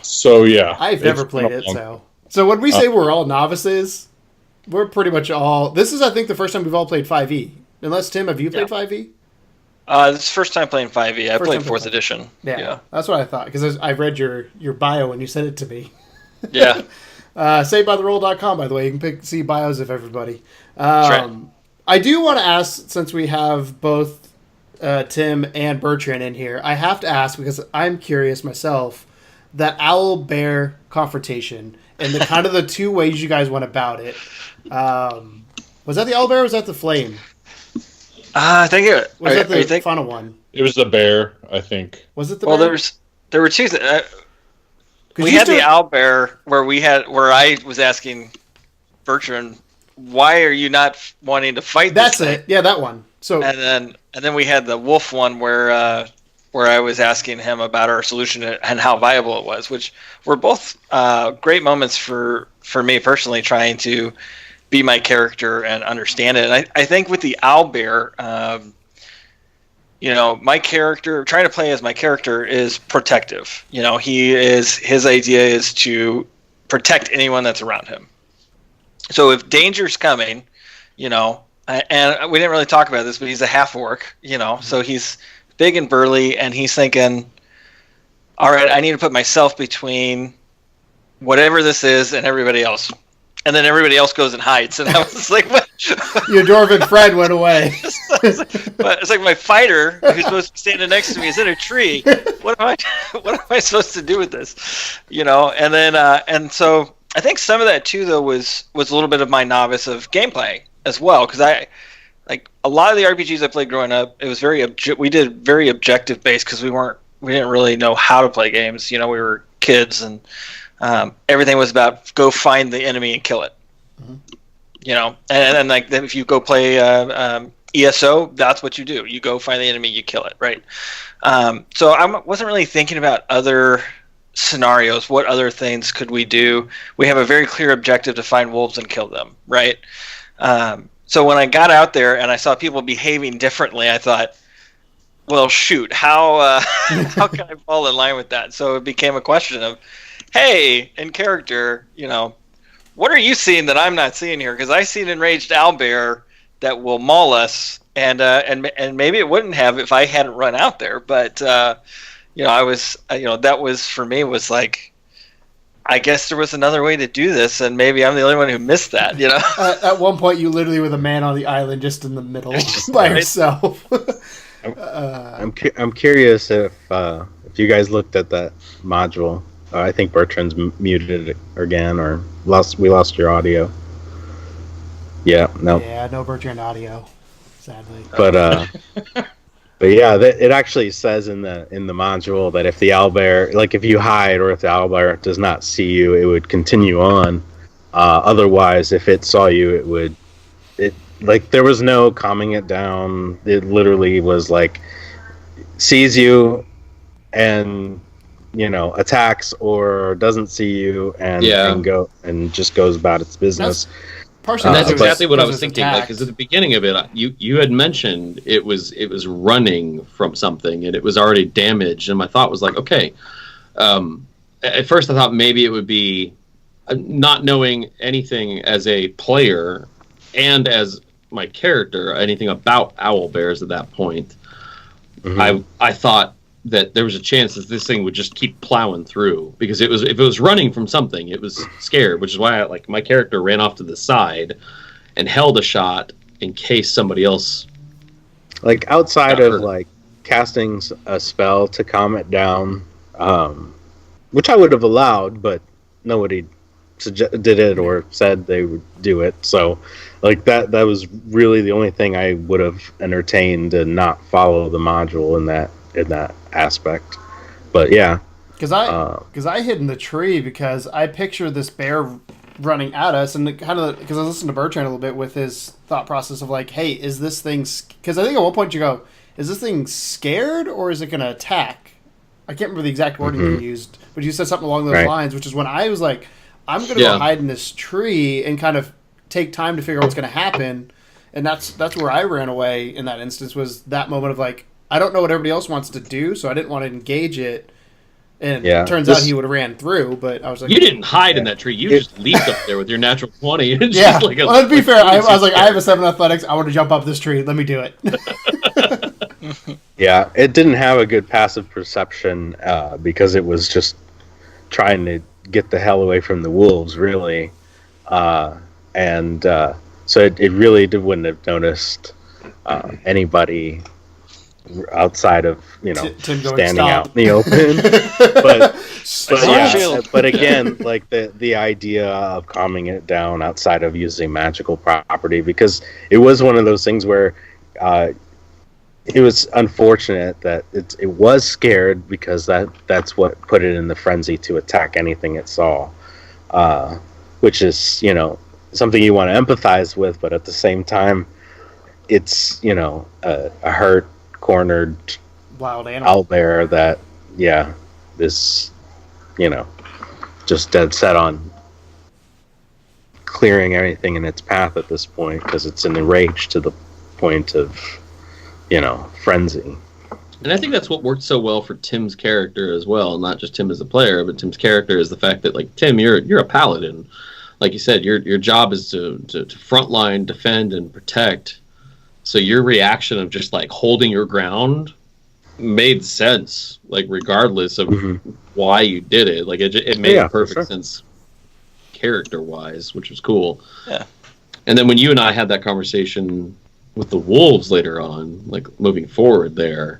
So yeah, I've never played it. So when we say we're all novices, we're pretty much all. This is, I think, the first time we've all played 5e. Unless Tim, have you played 5e? This is first time playing 5e. I played 4th edition. Yeah, that's what I thought because I read your bio when you sent it to me. Yeah. SaveByTheRoll.com, by the way. You can see bios of everybody. Right. I do want to ask, since we have both Tim and Bertrand in here, I have to ask because I'm curious myself, that owl-bear confrontation and the kind of the two ways you guys went about it. Was that the owl-bear or was that the flame? I think it was that the final one. It was the bear, I think. Was it the bear? Well, there were two we had the owlbear where I was asking Bertrand, why are you not wanting to fight this thing? That's it. Yeah, that one. So and then we had the wolf one where I was asking him about our solution and how viable it was, which were both great moments for me personally, trying to be my character and understand it. And I think with the owlbear, my character, trying to play as my character, is protective. His idea is to protect anyone that's around him. So if danger's coming, and we didn't really talk about this, but he's a half orc, so he's big and burly, and he's thinking, all right, I need to put myself between whatever this is and everybody else. And then everybody else goes and hides. And I was like, what? Your dwarven friend went away. It's like my fighter, who's supposed to be standing next to me, is in a tree. What am I supposed to do with this? And then, and so I think some of that too, though, was a little bit of my novice of gameplay as well. Because like a lot of the RPGs I played growing up, it was we did very objective based because we didn't really know how to play games. We were kids, and everything was about go find the enemy and kill it. Mm-hmm. And like if you go play ESO, that's what you do. You go find the enemy, you kill it, right? So I wasn't really thinking about other scenarios. What other things could we do? We have a very clear objective to find wolves and kill them, right? So when I got out there and I saw people behaving differently, I thought, well, shoot, how can I fall in line with that? So it became a question of, hey, in character, what are you seeing that I'm not seeing here? Because I see an enraged owlbear that will maul us, and maybe it wouldn't have if I hadn't run out there. But I was, that was for me was like, I guess there was another way to do this, and maybe I'm the only one who missed that. At one point, you literally were the man on the island, just in the middle by yourself. I'm curious if you guys looked at that module. I think Bertrand's muted again, or we lost your audio. Yeah, no. Yeah, no Bertrand audio, sadly. But yeah, it actually says in the module that if the owlbear, like if you hide or if the owlbear does not see you, it would continue on. Otherwise, if it saw you, like there was no calming it down. It literally was like sees you and attacks or doesn't see you and just goes about its business. That's exactly what I was thinking. Like, because at the beginning of it, you had mentioned it was running from something and it was already damaged, and my thought was like, okay. At first, I thought maybe it would be not knowing anything as a player and as my character, anything about owlbears at that point. Mm-hmm. I thought that there was a chance that this thing would just keep plowing through, because if it was running from something, it was scared, which is why my character ran off to the side and held a shot in case somebody else, like outside of like casting a spell to calm it down, which I would have allowed, but nobody did it or said they would do it. So like that was really the only thing I would have entertained and not follow the module in that aspect. But yeah, because I hid in the tree because I picture this bear running at us, and kind of because I listened to Bertrand a little bit with his thought process of like, hey, is this thing, because I think at one point you go, is this thing scared or is it going to attack? I can't remember the exact wording you used, but you said something along those lines, which is when I was like, I'm going to go hide in this tree and kind of take time to figure out what's going to happen. And that's where I ran away in that instance, was that moment of like, I don't know what everybody else wants to do, so I didn't want to engage it. And it turns out he would have ran through, but I was like... You didn't hide in that tree. You just leaped up there with your natural 20. Well, to be fair, I was like, I have a 7 athletics. I want to jump up this tree. Let me do it. Yeah, it didn't have a good passive perception because it was just trying to get the hell away from the wolves, really. So it really wouldn't have noticed anybody outside of Tim going, standing "Stop." out in the open. but again, like the idea of calming it down outside of using magical property, because it was one of those things where it was unfortunate that it was scared, because that's what put it in the frenzy to attack anything it saw, which is something you want to empathize with, but at the same time, it's a hurt, cornered wild animal out there that is just dead set on clearing everything in its path at this point, because it's enraged to the point of frenzy. And I think that's what worked so well for Tim's character as well. Not just Tim as a player, but Tim's character is the fact that, like, Tim, you're a paladin. Like you said, your job is to frontline, defend, and protect. So your reaction of just like holding your ground made sense, like regardless of why you did it. Like it made perfect sense character-wise, which was cool. Yeah. And then when you and I had that conversation with the wolves later on, like moving forward there,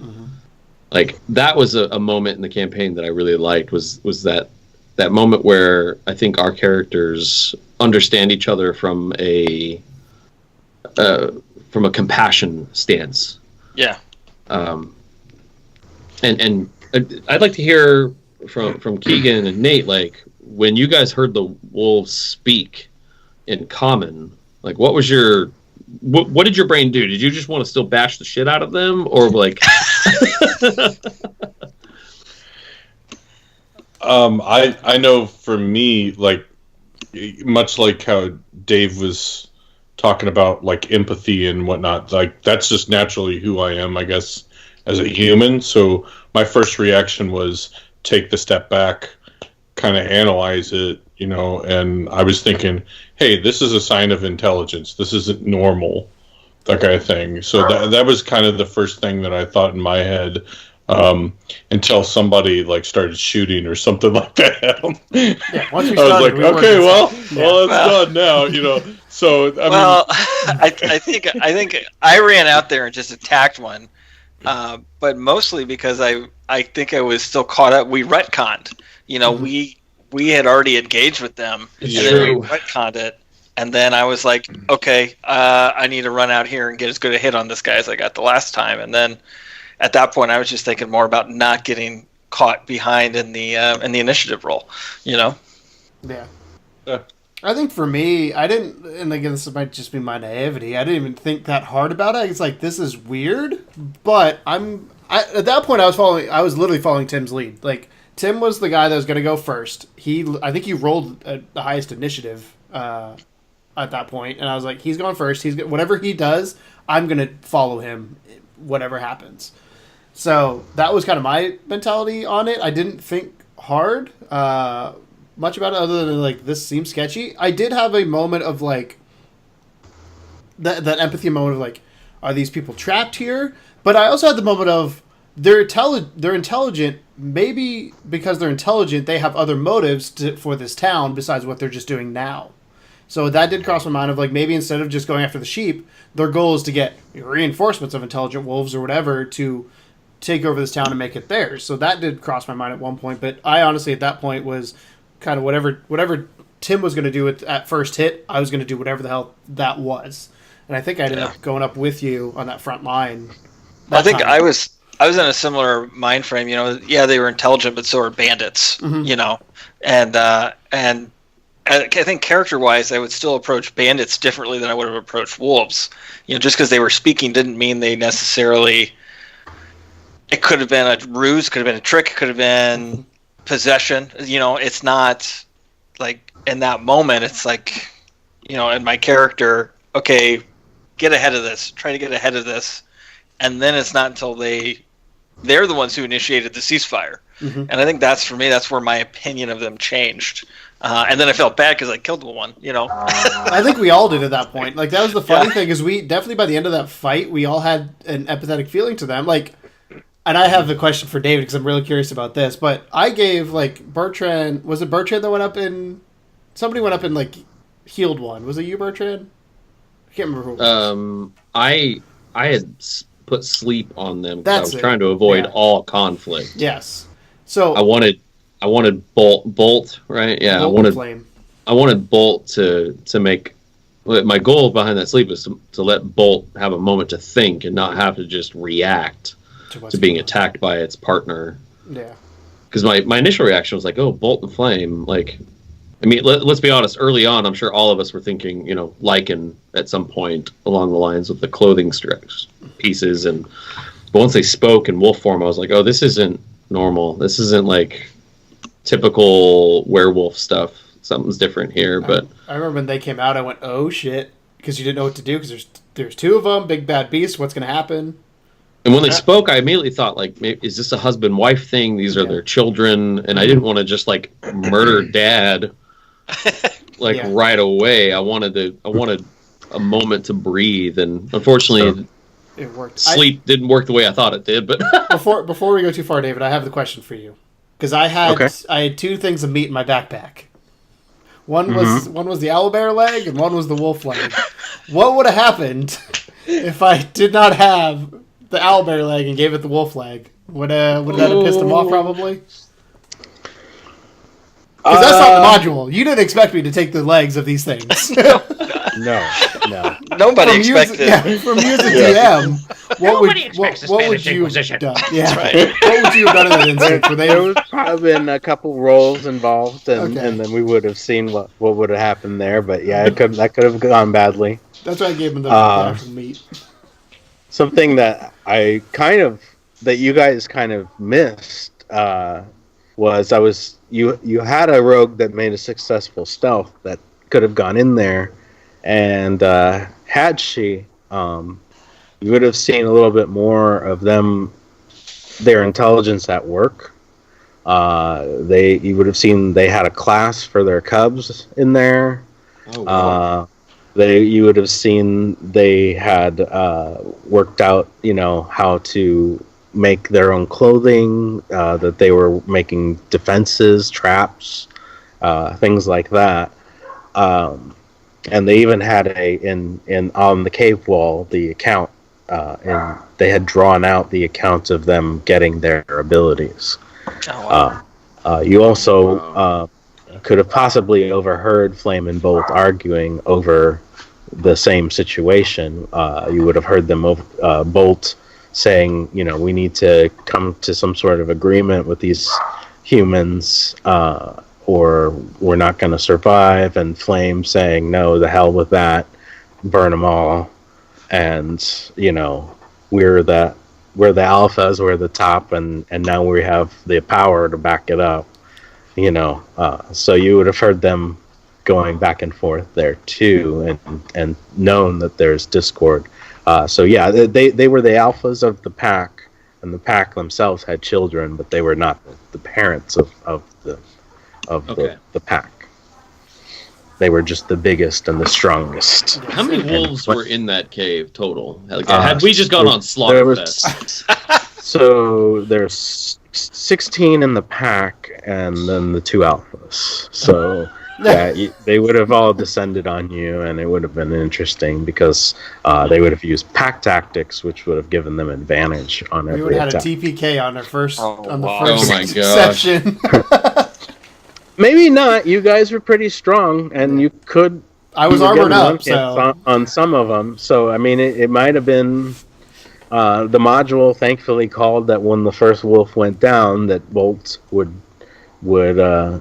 like that was a moment in the campaign that I really liked, was that moment where I think our characters understand each other from a compassion stance. Yeah. And I'd like to hear from Keegan and Nate, like, when you guys heard the wolves speak in common, like, what was what did your brain do? Did you just want to still bash the shit out of them, or like? I know for me, like, much like how Dave was talking about, like, empathy and whatnot, like, that's just naturally who I am, I guess, as a human. So my first reaction was take the step back, kind of analyze it, and I was thinking, hey, this is a sign of intelligence. This isn't normal, that kind of thing. So that was kind of the first thing that I thought in my head, until somebody like started shooting or something like that. Once we I was like, okay, well, it's done now, So I think I ran out there and just attacked one, but mostly because I think I was still caught up. We retconned, we had already engaged with them, and then we retconned it, and then I was like, okay, I need to run out here and get as good a hit on this guy as I got the last time, and then at that point I was just thinking more about not getting caught behind in the initiative roll, Yeah. I think for me, I didn't, and again, this might just be my naivety, I didn't even think that hard about it. It's like, this is weird, but at that point I was literally following Tim's lead. Like, Tim was the guy that was going to go first. I think he rolled the highest initiative at that point, and I was like, he's going first. Whatever he does, I'm going to follow him, whatever happens. So that was kind of my mentality on it. I didn't think hard much about it, other than like, this seems sketchy. I did have a moment of like that empathy moment of like, are these people trapped here? But I also had the moment of they're intelligent. Maybe because they're intelligent, they have other motives for this town besides what they're just doing now. So that did cross my mind of like, maybe instead of just going after the sheep, their goal is to get reinforcements of intelligent wolves or whatever to take over this town and make it theirs. So that did cross my mind at one point. But I honestly at that point was kind of whatever Tim was going to do at first hit, I was going to do whatever the hell that was. And I think I ended up going up with you on that front line. I think I was in a similar mind frame, they were intelligent, but so are bandits, and I think character-wise, I would still approach bandits differently than I would have approached wolves. Just because they were speaking didn't mean they necessarily... It could have been a ruse, could have been a trick, could have been possession. It's not like in that moment, it's like, and my character, okay, get ahead of this, try to get ahead of this, and then it's not until they're the ones who initiated the ceasefire. Mm-hmm. And I think that's where my opinion of them changed. And then I felt bad because I killed one, I think we all did at that point. Like, that was the funny thing, is we definitely, by the end of that fight, we all had an empathetic feeling to them. Like, and I have the question for David because I'm really curious about this, but I gave, like, Bertrand, was it Bertrand that went up in, somebody went up and, like, healed one. Was it you, Bertrand? I can't remember who it was. I had put sleep on them because I was That's it. trying to avoid Yeah. all conflict. Yes. So I wanted Bolt, right? Yeah, Flame. I wanted Bolt to make. My goal behind that sleep was to let Bolt have a moment to think and not have to just react to being attacked by its partner. Yeah. Because my initial reaction was like, oh, Bolt and Flame. Like, I mean, let's be honest. Early on, I'm sure all of us were thinking, Lycan at some point along the lines of the clothing pieces. But once they spoke in wolf form, I was like, oh, this isn't normal. This isn't like typical werewolf stuff. Something's different here. But I remember when they came out, I went, "Oh shit," because you didn't know what to do because there's two of them, big bad beast. What's gonna happen? and when they spoke, I immediately thought, like, maybe, is this a husband-wife thing? These are their children, and I didn't want to just like murder dad right away. I wanted a moment to breathe, and unfortunately, it worked. Sleep didn't work the way I thought it did. But before we go too far, David, I have the question for you because I had two things of meat in my backpack. One was the owlbear leg, and one was the wolf leg. What would have happened if I did not have the owlbear leg and gave it the wolf leg? Would that have pissed him off? Probably. Because that's not the module. You didn't expect me to take the legs of these things. No. Nobody expected. From you as a DM, what would you have done? Yeah. Right. What would you have done in that instance? There would probably been a couple rolls involved, and then we would have seen what would have happened there. But yeah, that could have gone badly. That's why I gave him the actual meat. Something that that you guys kind of missed was you had a rogue that made a successful stealth that could have gone in there, and had she, you would have seen a little bit more of their intelligence at work. You would have seen they had a class for their cubs in there. Oh, wow. You would have seen they had worked out, how to make their own clothing, that they were making defenses, traps, things like that. And they even had on the cave wall the account, and they had drawn out the account of them getting their abilities. Oh, wow. You also could have possibly overheard Flame and Bolt arguing over the same situation. You would have heard them Bolt saying, we need to come to some sort of agreement with these humans, or we're not going to survive, and Flame saying, no, the hell with that, burn them all. And, we're the alphas, we're the top, and now we have the power to back it up. So you would have heard them going back and forth there too, and known that there's discord. So yeah, they were the alphas of the pack, and the pack themselves had children, but they were not the parents of the pack. They were just the biggest and the strongest. How many wolves were in that cave total? Had we just gone on Slaughterfest? So there's 16 in the pack, and then the two alphas. So yeah, they would have all descended on you, and it would have been interesting because they would have used pack tactics, which would have given them advantage on every attack. We would have had a TPK on their first section. Maybe not. You guys were pretty strong, and you could. I was armored up, so on some of them. So I mean, it might have been the module. Thankfully, called that when the first wolf went down, that Bolt would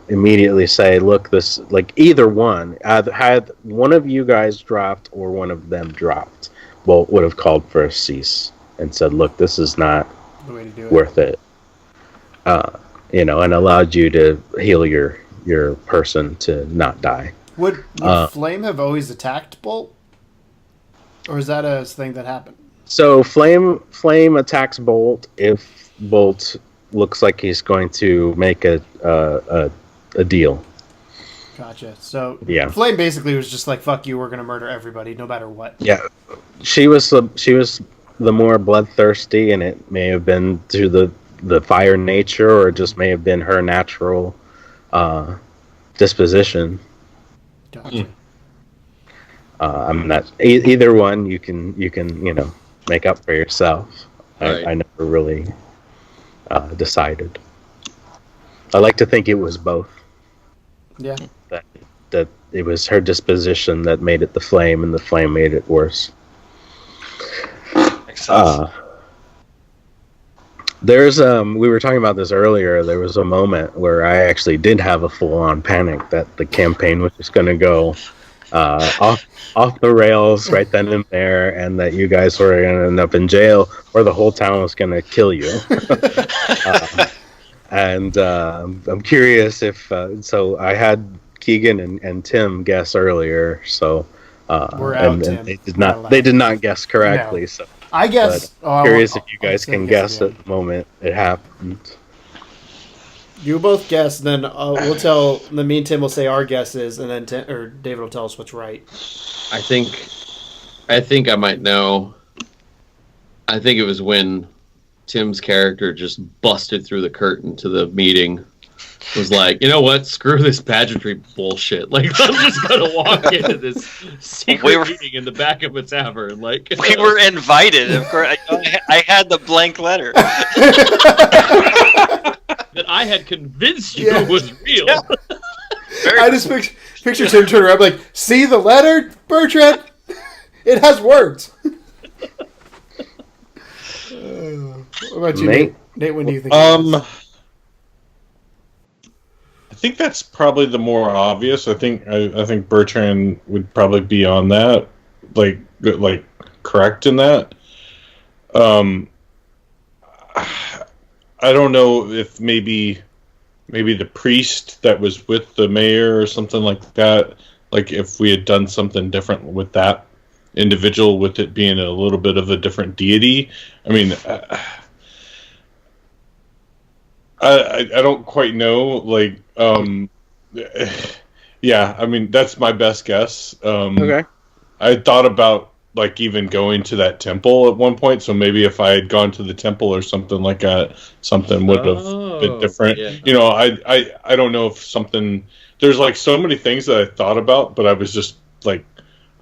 immediately say, "Look, this either one, had one of you guys dropped or one of them dropped, Bolt would have called for a cease and said, "Look, this is not worth it." And allowed you to heal your person to not die. Would Flame have always attacked Bolt? Or is that a thing that happened? So Flame attacks Bolt if Bolt looks like he's going to make a deal. Gotcha. So Yeah. Flame basically was just like, "Fuck you, we're gonna murder everybody, no matter what." Yeah, she was the more bloodthirsty, and it may have been through the fire nature, or it just may have been her natural disposition. Gotcha. I'm not either one. You can make up for yourself. Right. I never really decided. I like to think it was both. Yeah. That it was her disposition that made it the flame, and the flame made it worse. Makes sense. There's we were talking about this earlier. There was a moment where I actually did have a full-on panic that the campaign was just going to go off the rails right then and there, and that you guys were going to end up in jail, or the whole town was going to kill you. And I'm curious if so. I had Keegan and Tim guess earlier, so We're out, and Tim. they did not guess correctly. No. So I guess. I'm curious if you I'll guys say can guess guess at the moment it happened. You both guess, then we'll tell. Then me and Tim will say our guesses, and then David will tell us what's right. I think I might know. I think it was when Tim's character just busted through the curtain to the meeting. Was like, you know what? Screw this pageantry bullshit. Like, I'm just gonna walk into this secret meeting in the back of a tavern. Like, We were invited, of course. I had the blank letter. that I had convinced you Yeah. was real. Yeah. I just picture Tim turning around like, "See the letter, Bertrand? It has words." What about you, Nate? Nate, when do you think? I think that's probably the more obvious. I think Bertrand would probably be on that, like correct in that. I don't know if maybe the priest that was with the mayor or something like that. Like if we had done something different with that individual, with it being a little bit of a different deity. I mean, I don't quite know. Like, yeah. I mean, that's my best guess. Okay. I thought about like even going to that temple at one point. So maybe if I had gone to the temple or something like that, something would have been different. Yeah. You know, I don't know if something. There's like so many things that I thought about, but I was just like,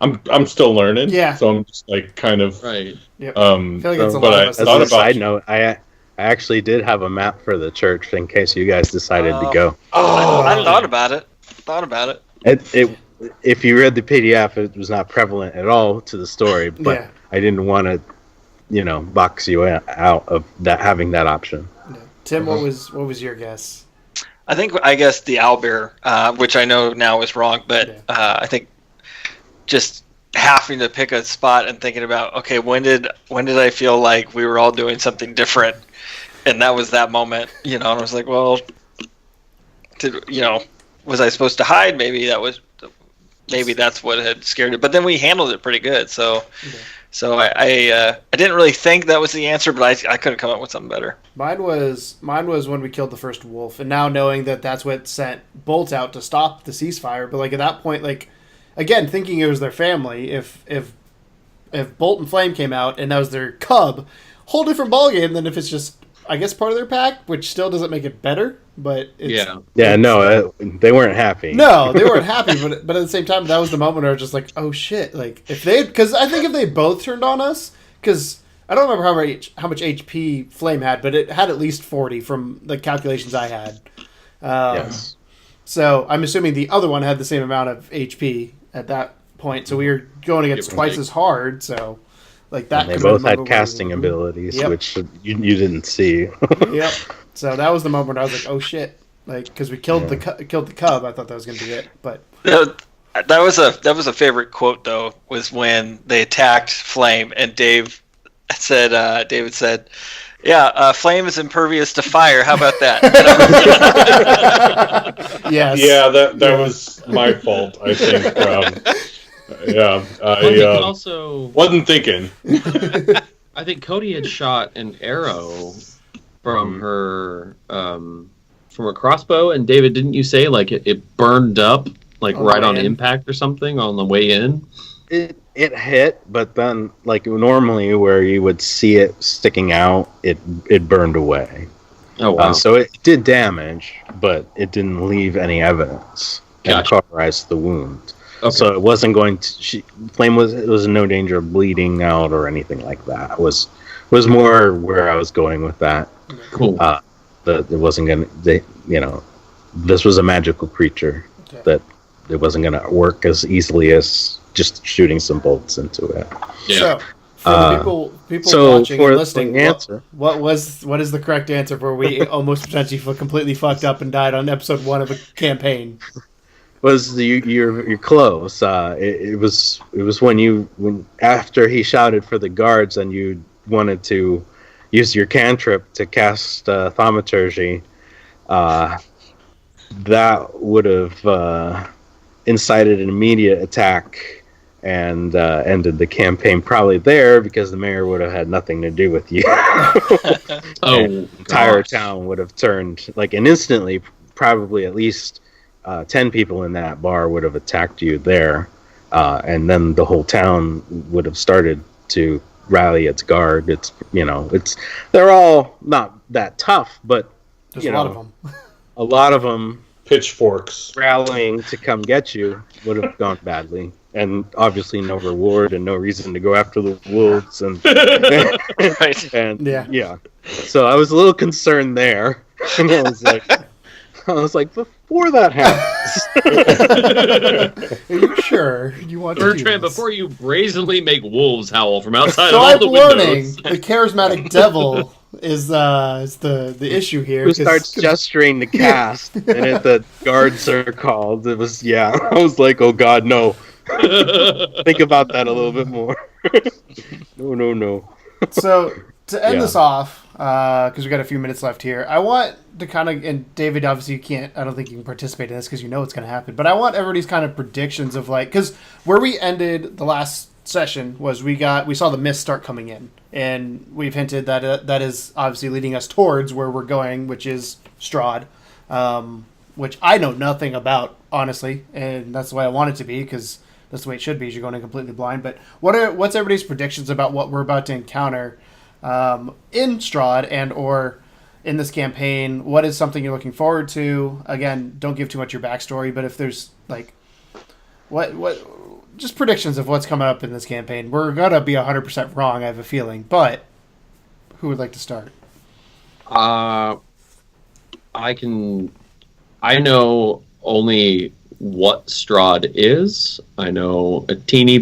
I'm still learning. Yeah. So I'm just like kind of Right. Yep. I feel like it's a but lot I of us. As thought a about. side note, I actually did have a map for the church in case you guys decided to go. I thought about it. If you read the PDF, it was not prevalent at all to the story, but Yeah. I didn't want to, box you out of that having that option. Yeah. Tim, what was your guess? I guess the owlbear, which I know now is wrong, but I think just having to pick a spot and thinking about, okay, when did I feel like we were all doing something different, and that was that moment, and I was like, well, was I supposed to hide? Maybe that's what had scared it, but then we handled it pretty good. So, I didn't really think that was the answer, but I could have come up with something better. Mine was when we killed the first wolf, and now knowing that that's what sent Bolt out to stop the ceasefire. But like at that point, like again, thinking it was their family, if Bolt and Flame came out and that was their cub, whole different ballgame than if it's just, I guess, part of their pack, which still doesn't make it better. But it's, no, they weren't happy. No, they weren't happy, but at the same time, that was the moment where I was just like, oh shit! Like because I think if they both turned on us, because I don't remember how much HP Flame had, but it had at least 40 from the calculations I had. Yes. So I'm assuming the other one had the same amount of HP at that point. So we were going against twice as hard. So like that. And they both had casting abilities, which you didn't see. Yep. So that was the moment where I was like, oh shit! Like because we killed the cub, I thought that was going to be it, but. That was a favorite quote though. Was when they attacked Flame and David said, Flame is impervious to fire. How about that? Yes. Yeah, that was my fault, I think. I also wasn't thinking. I think Cody had shot an arrow from her crossbow, and David, didn't you say like it burned up like right on impact or something on the way in? It hit, but then like normally where you would see it sticking out, it burned away. Oh wow! So it did damage, but it didn't leave any evidence and cauterized the wound. Okay. So it wasn't going to. Flame was in no danger of bleeding out or anything like that. It was more where I was going with that. Cool. It wasn't going to. This was a magical creature that it wasn't going to work as easily as just shooting some bolts into it. So, Yeah. for the people watching and listening, what is the correct answer for we almost potentially completely fucked up and died on episode 1 of a campaign? You're close. It was when after he shouted for the guards and you wanted to use your cantrip to cast thaumaturgy, that would have incited an immediate attack and ended the campaign probably there, because the mayor would have had nothing to do with you. The entire town would have turned and instantly. Probably at least 10 people in that bar would have attacked you there, and then the whole town would have started to rally its guard. They're all not that tough, but there's a lot of them. A lot of them pitchforks rallying to come get you would have gone badly, and obviously no reward and no reason to go after the wolves and right. And yeah. So I was a little concerned there, and I was like, before that happens. Are you sure you want to do Bertrand, this? before you brazenly make wolves howl from outside so of all I'm the learning windows. the charismatic devil is the issue here. Who starts gesturing to cast, and the guards are called. It was, I was like, oh god, no. Think about that a little bit more. No. So, to end this off, because we got a few minutes left here, I want to kind of, and David, obviously you can't, I don't think you can participate in this because you know what's going to happen, but I want everybody's kind of predictions of because where we ended the last session was we saw the mist start coming in, and we've hinted that that is obviously leading us towards where we're going, which is Strahd, which I know nothing about, honestly, and that's the way I want it to be, because that's the way it should be, is you're going in completely blind. But what's everybody's predictions about what we're about to encounter in Strahd and or in this campaign? What is something you're looking forward to? Again, don't give too much your backstory, but if there's what just predictions of what's coming up in this campaign. We're gonna be 100% wrong, I have a feeling, but who would like to start? I know only what Strahd is. I know a teeny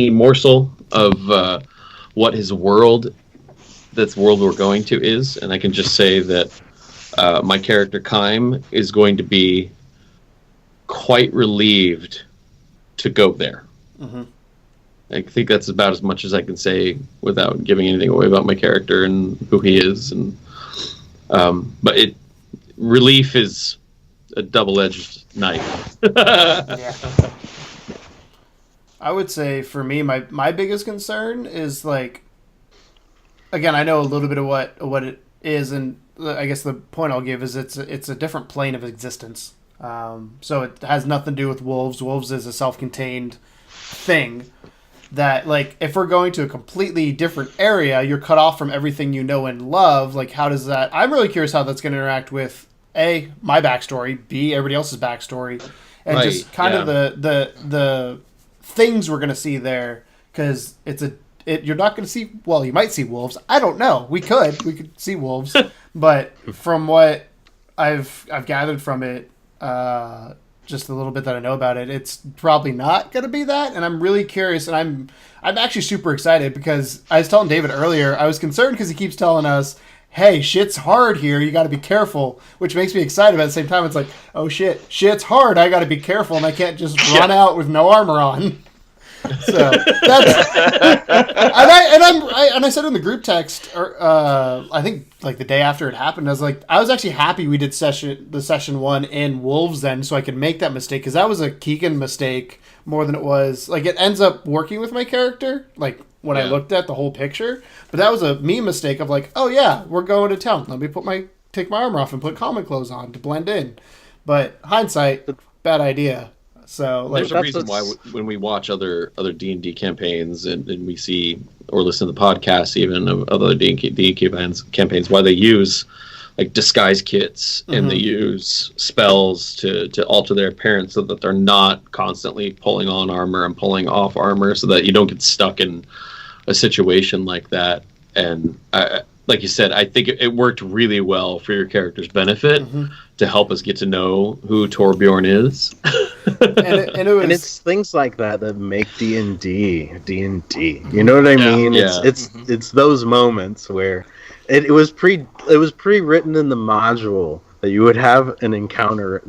morsel of what his world, that's world we're going to, is, and I can just say that my character Kime is going to be quite relieved to go there. Mm-hmm. I think that's about as much as I can say without giving anything away about my character and who he is. And but relief is a double-edged knife. Yeah. I would say for me, my biggest concern is again, I know a little bit of what it is, and I guess the point I'll give is it's a different plane of existence. So it has nothing to do with wolves. Wolves is a self-contained thing that, if we're going to a completely different area, you're cut off from everything you know and love. How does that... I'm really curious how that's going to interact with, A, my backstory, B, everybody else's backstory, and right, just kind of the things we're going to see there, because you're not going to see... Well, you might see wolves. I don't know. We could see wolves. But from what I've gathered from it, just a little bit that I know about it, it's probably not going to be that, and I'm really curious, and I'm actually super excited, because I was telling David earlier, I was concerned because he keeps telling us, hey, shit's hard here, you got to be careful, which makes me excited, but at the same time, it's like, oh shit's hard, I got to be careful, and I can't just run out with no armor on. So that's and I said in the group text, I think like the day after it happened, I was actually happy we did session 1 in Wolves then, so I could make that mistake, because that was a Keegan mistake more than it was like it ends up working with my character. Like when I looked at the whole picture, but that was a me mistake of like, oh yeah, we're going to town. Let me take my armor off and put common clothes on to blend in. But hindsight, bad idea. So like, there's a reason why when we watch other D&D campaigns and we see or listen to the podcasts even of other D&D campaigns, why they use like disguise kits and they use spells to alter their appearance so that they're not constantly pulling on armor and pulling off armor, so that you don't get stuck in a situation like that. And like you said, I think it worked really well for your character's benefit to help us get to know who Torbjorn is. and it's things like that make D&D. You know what I mean? Yeah. It's those moments where it was pre-written in the module that you would have an encounter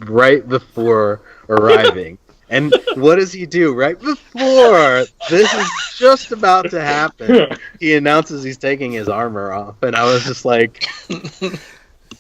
right before arriving. And what does he do right before this is just about to happen? He announces he's taking his armor off, and I was just like,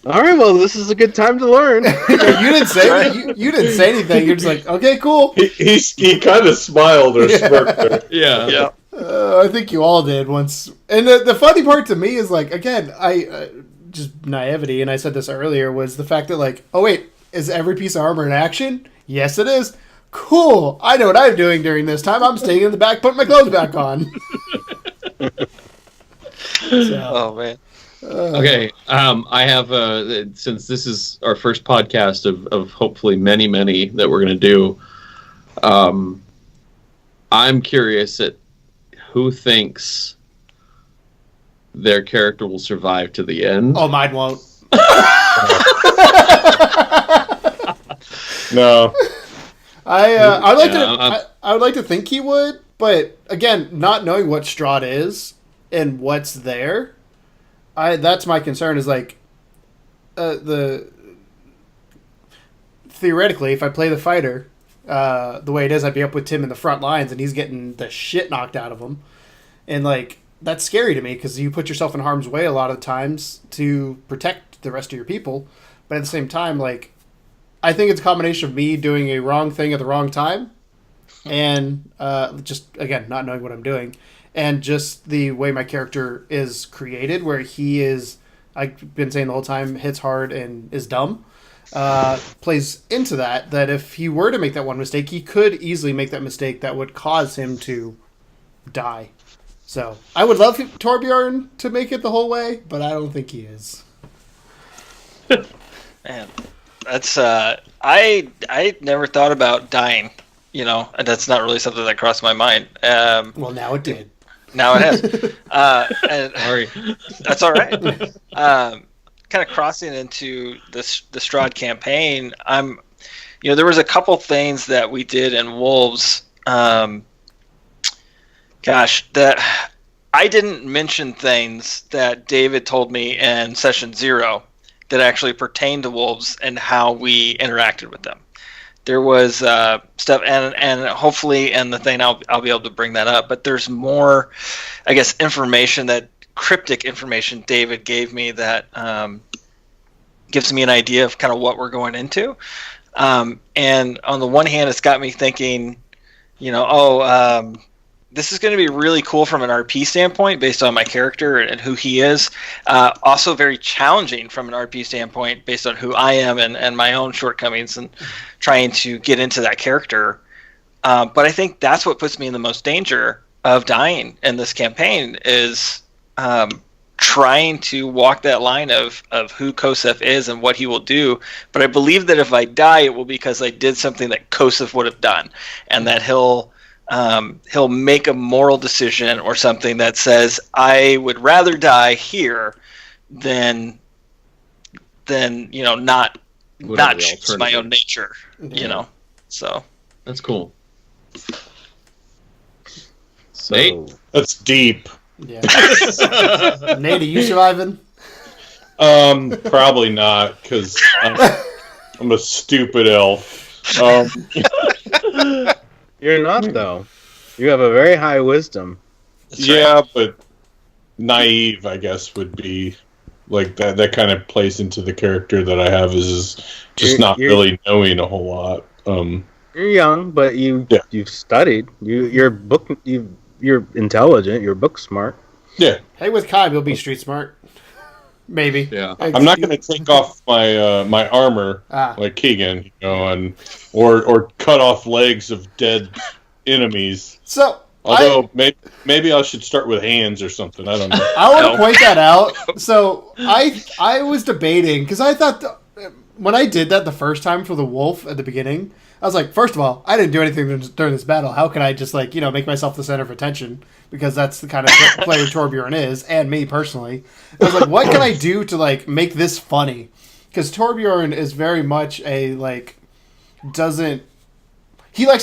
all right, well, this is a good time to learn. You didn't say you didn't say anything. You're just like, okay, cool. He kind of smiled or smirked there. Yeah. I think you all did once. And the funny part to me is like, again, I just naivety, and I said this earlier, was the fact that like, oh wait, is every piece of armor in action? Yes, it is. Cool. I know what I'm doing during this time. I'm staying in the back, putting my clothes back on. Oh man. Okay, I have since this is our first podcast of hopefully many that we're going to do. I'm curious at who thinks their character will survive to the end. Oh, mine won't. No. I would like to think he would, but again, not knowing what Strahd is and what's there, that's my concern. Is like theoretically, if I play the fighter the way it is, I'd be up with Tim in the front lines, and he's getting the shit knocked out of him, and like that's scary to me because you put yourself in harm's way a lot of times to protect the rest of your people, but at the same time, like, I think it's a combination of me doing a wrong thing at the wrong time and just, again, not knowing what I'm doing, and just the way my character is created, where he is, I've been saying the whole time, hits hard and is dumb, plays into that if he were to make that one mistake, he could easily make that mistake that would cause him to die. So I would love Torbjorn to make it the whole way, but I don't think he is. Man, that's I never thought about dying. You know, and that's not really something that crossed my mind. Well, now it did. Now it has. And Sorry. that's all right. Kind of crossing into the Strahd campaign, there was a couple things that we did in Wolves. That I didn't mention things that David told me in session 0 that actually pertained to Wolves and how we interacted with them. There was stuff, and hopefully, and the thing I'll be able to bring that up. But there's more, I guess, cryptic information David gave me that gives me an idea of kind of what we're going into. And on the one hand, it's got me thinking, this is going to be really cool from an RP standpoint based on my character and who he is. Also very challenging from an RP standpoint based on who I am and my own shortcomings and trying to get into that character. But I think that's what puts me in the most danger of dying in this campaign is trying to walk that line of who Kosef is and what he will do. But I believe that if I die, it will be because I did something that Kosef would have done, and that he'll make a moral decision or something that says, I would rather die here than not choose my own nature, So that's cool. So, Nate? That's deep. Yeah. Nate, are you surviving? Probably not, because I'm a stupid elf. You're not, though. You have a very high wisdom. Yeah, but naive, I guess, would be like that. That kind of plays into the character that I have is just not really knowing a whole lot. You're young, but you've studied. You're intelligent. You're book smart. Yeah. Hey, with Kai, you'll be street smart. Maybe. Yeah. I'm not going to take off my my armor like Keegan, or cut off legs of dead enemies. So, although maybe I should start with hands or something. I don't know. I want to point that out. So I was debating because I thought when I did that the first time for the wolf at the beginning, I was like, first of all, I didn't do anything during this battle. How can I just make myself the center of attention? Because that's the kind of player Torbjorn is, and me personally. I was like, what can I do to make this funny? Because Torbjorn is very much he likes to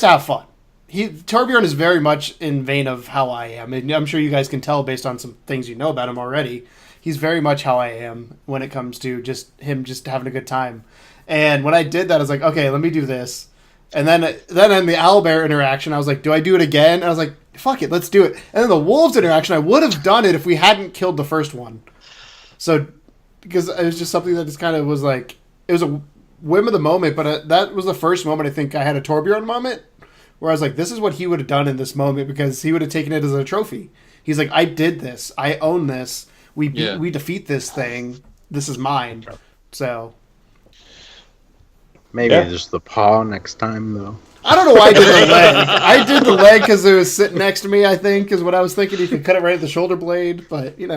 have fun. Torbjorn is very much in vein of how I am, and I'm sure you guys can tell based on some things you know about him already. He's very much how I am when it comes to just having a good time. And when I did that, I was like, okay, let me do this. And then in the owlbear interaction, I was like, do I do it again? And I was like, fuck it, let's do it. And then the wolves interaction, I would have done it if we hadn't killed the first one. So, because it was just something that just kind of was like, it was a whim of the moment, but that was the first moment I think I had a Torbjorn moment, where I was like, this is what he would have done in this moment, because he would have taken it as a trophy. He's like, I did this. I own this. We defeat this thing. This is mine. So... Maybe just the paw next time, though. I don't know why I did the leg. I did the leg because it was sitting next to me, I think, is what I was thinking. You could cut it right at the shoulder blade, but, it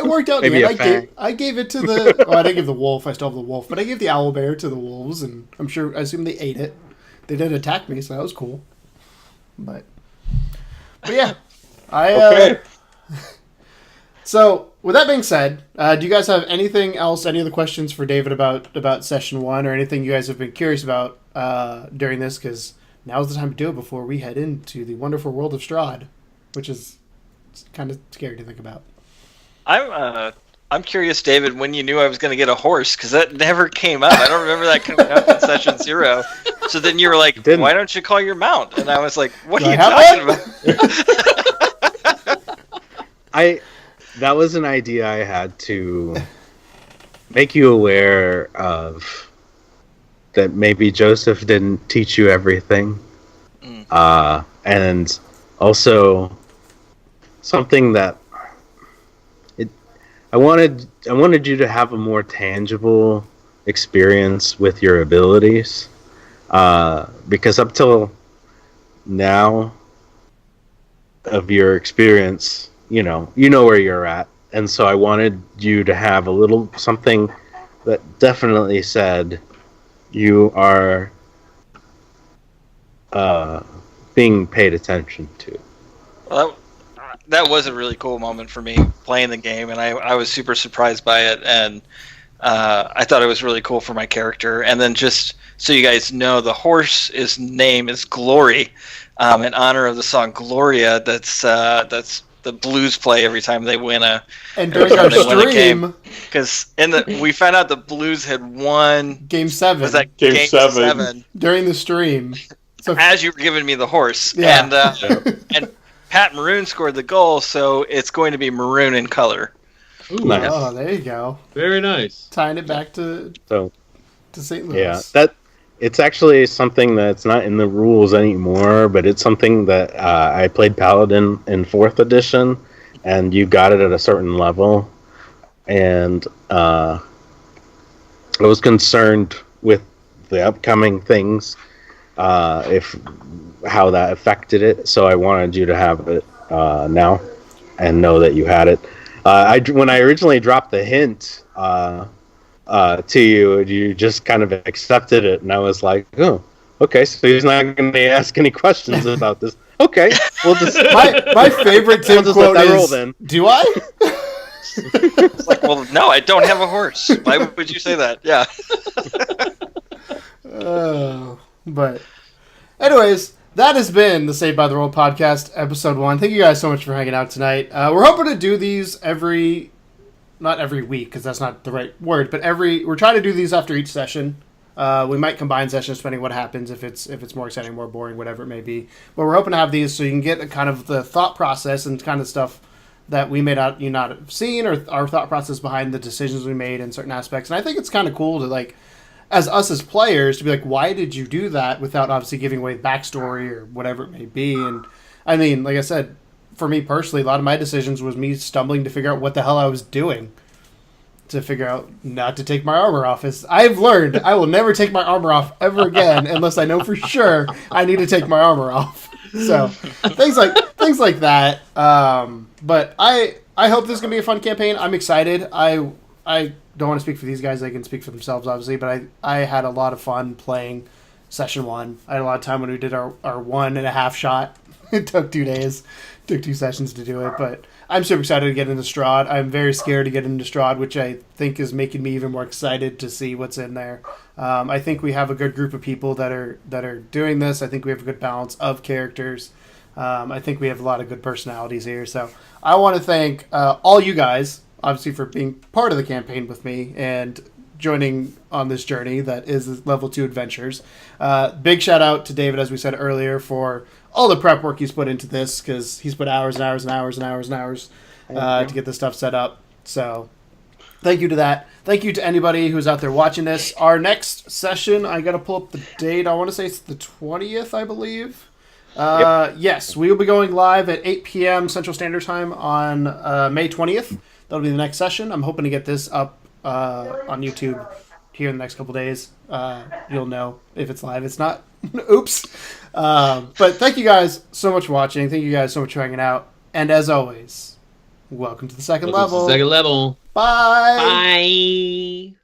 worked out. Maybe I gave it to the... Well, I didn't give the wolf. I still have the wolf. But I gave the owlbear to the wolves, and I assume they ate it. They didn't attack me, so that was cool. But yeah. Okay. So, with that being said, do you guys have anything else, any other questions for David about Session 1, or anything you guys have been curious about during this? Because now's the time to do it before we head into the wonderful world of Strahd, which is kind of scary to think about. I'm curious, David, when you knew I was going to get a horse, because that never came up. I don't remember that coming up in Session 0. So then you were like, why don't you call your mount? And I was like, what are you talking about? That was an idea I had to make you aware of, that maybe Joseph didn't teach you everything. And also something that I wanted you to have a more tangible experience with your abilities. Because up till now of your experience, you know where you're at, and so I wanted you to have a little something that definitely said you are being paid attention to. Well, that was a really cool moment for me playing the game, and I was super surprised by it, and I thought it was really cool for my character. And then just so you guys know, the horse's name is Glory, in honor of the song Gloria. That's the Blues play every time they win a stream, because we found out the Blues had won Game 7. Was that Game 7 during the stream? So as you were giving me the horse, and Pat Maroon scored the goal, so it's going to be maroon in color. Ooh, nice. Oh, there you go. Very nice. Tying it back to St. Louis. Yeah, it's actually something that's not in the rules anymore, but it's something that I played Paladin in 4th edition, and you got it at a certain level. And I was concerned with the upcoming things, how that affected it. So I wanted you to have it now and know that you had it. When I originally dropped the hint to you, you just kind of accepted it, and I was like, oh, okay, so he's not going to ask any questions about this. Okay, we'll just... My favorite Tim quote is, roll, then. Do I? It's like, well, no, I don't have a horse. Why would you say that? Yeah. But anyways, that has been the Saved by the Roll podcast, episode 1. Thank you guys so much for hanging out tonight. We're hoping to do these not every week, because that's not the right word, but we're trying to do these after each session. We might combine sessions depending what happens, if it's more exciting, more boring, whatever it may be. But we're hoping to have these so you can get a kind of the thought process and kind of stuff that we may not have seen, or our thought process behind the decisions we made in certain aspects. And I think it's kind of cool to, like, as us as players, to be like, why did you do that, without obviously giving away backstory or whatever it may be. And I mean, like I said, for me personally, a lot of my decisions was me stumbling to figure out what the hell I was doing, to figure out not to take my armor off. As I've learned, I will never take my armor off ever again unless I know for sure I need to take my armor off. So things like that. But I hope this is gonna be a fun campaign. I'm excited. I don't want to speak for these guys. They can speak for themselves, obviously. But I had a lot of fun playing session 1. I had a lot of time when we did our 1.5 shot. It took 2 days. Took 2 sessions to do it, but I'm super excited to get into Strahd. I'm very scared to get into Strahd, which I think is making me even more excited to see what's in there. I think we have a good group of people that are doing this. I think we have a good balance of characters. I think we have a lot of good personalities here. So I want to thank all you guys, obviously, for being part of the campaign with me and joining on this journey that is Level 2 Adventures. Big shout out to David, as we said earlier, for all the prep work he's put into this, because he's put hours and hours and hours and hours and hours to get this stuff set up. So thank you to that. Thank you to anybody who's out there watching this. Our next session, I got to pull up the date. I want to say it's the 20th, I believe. Yep. Yes, we will be going live at 8 p.m. Central Standard Time on May 20th. That'll be the next session. I'm hoping to get this up on YouTube here in the next couple days. You'll know if it's live. It's not. Oops. But thank you guys so much for watching. Thank you guys so much for hanging out. And as always, welcome to the second level. Second level. Bye. Bye.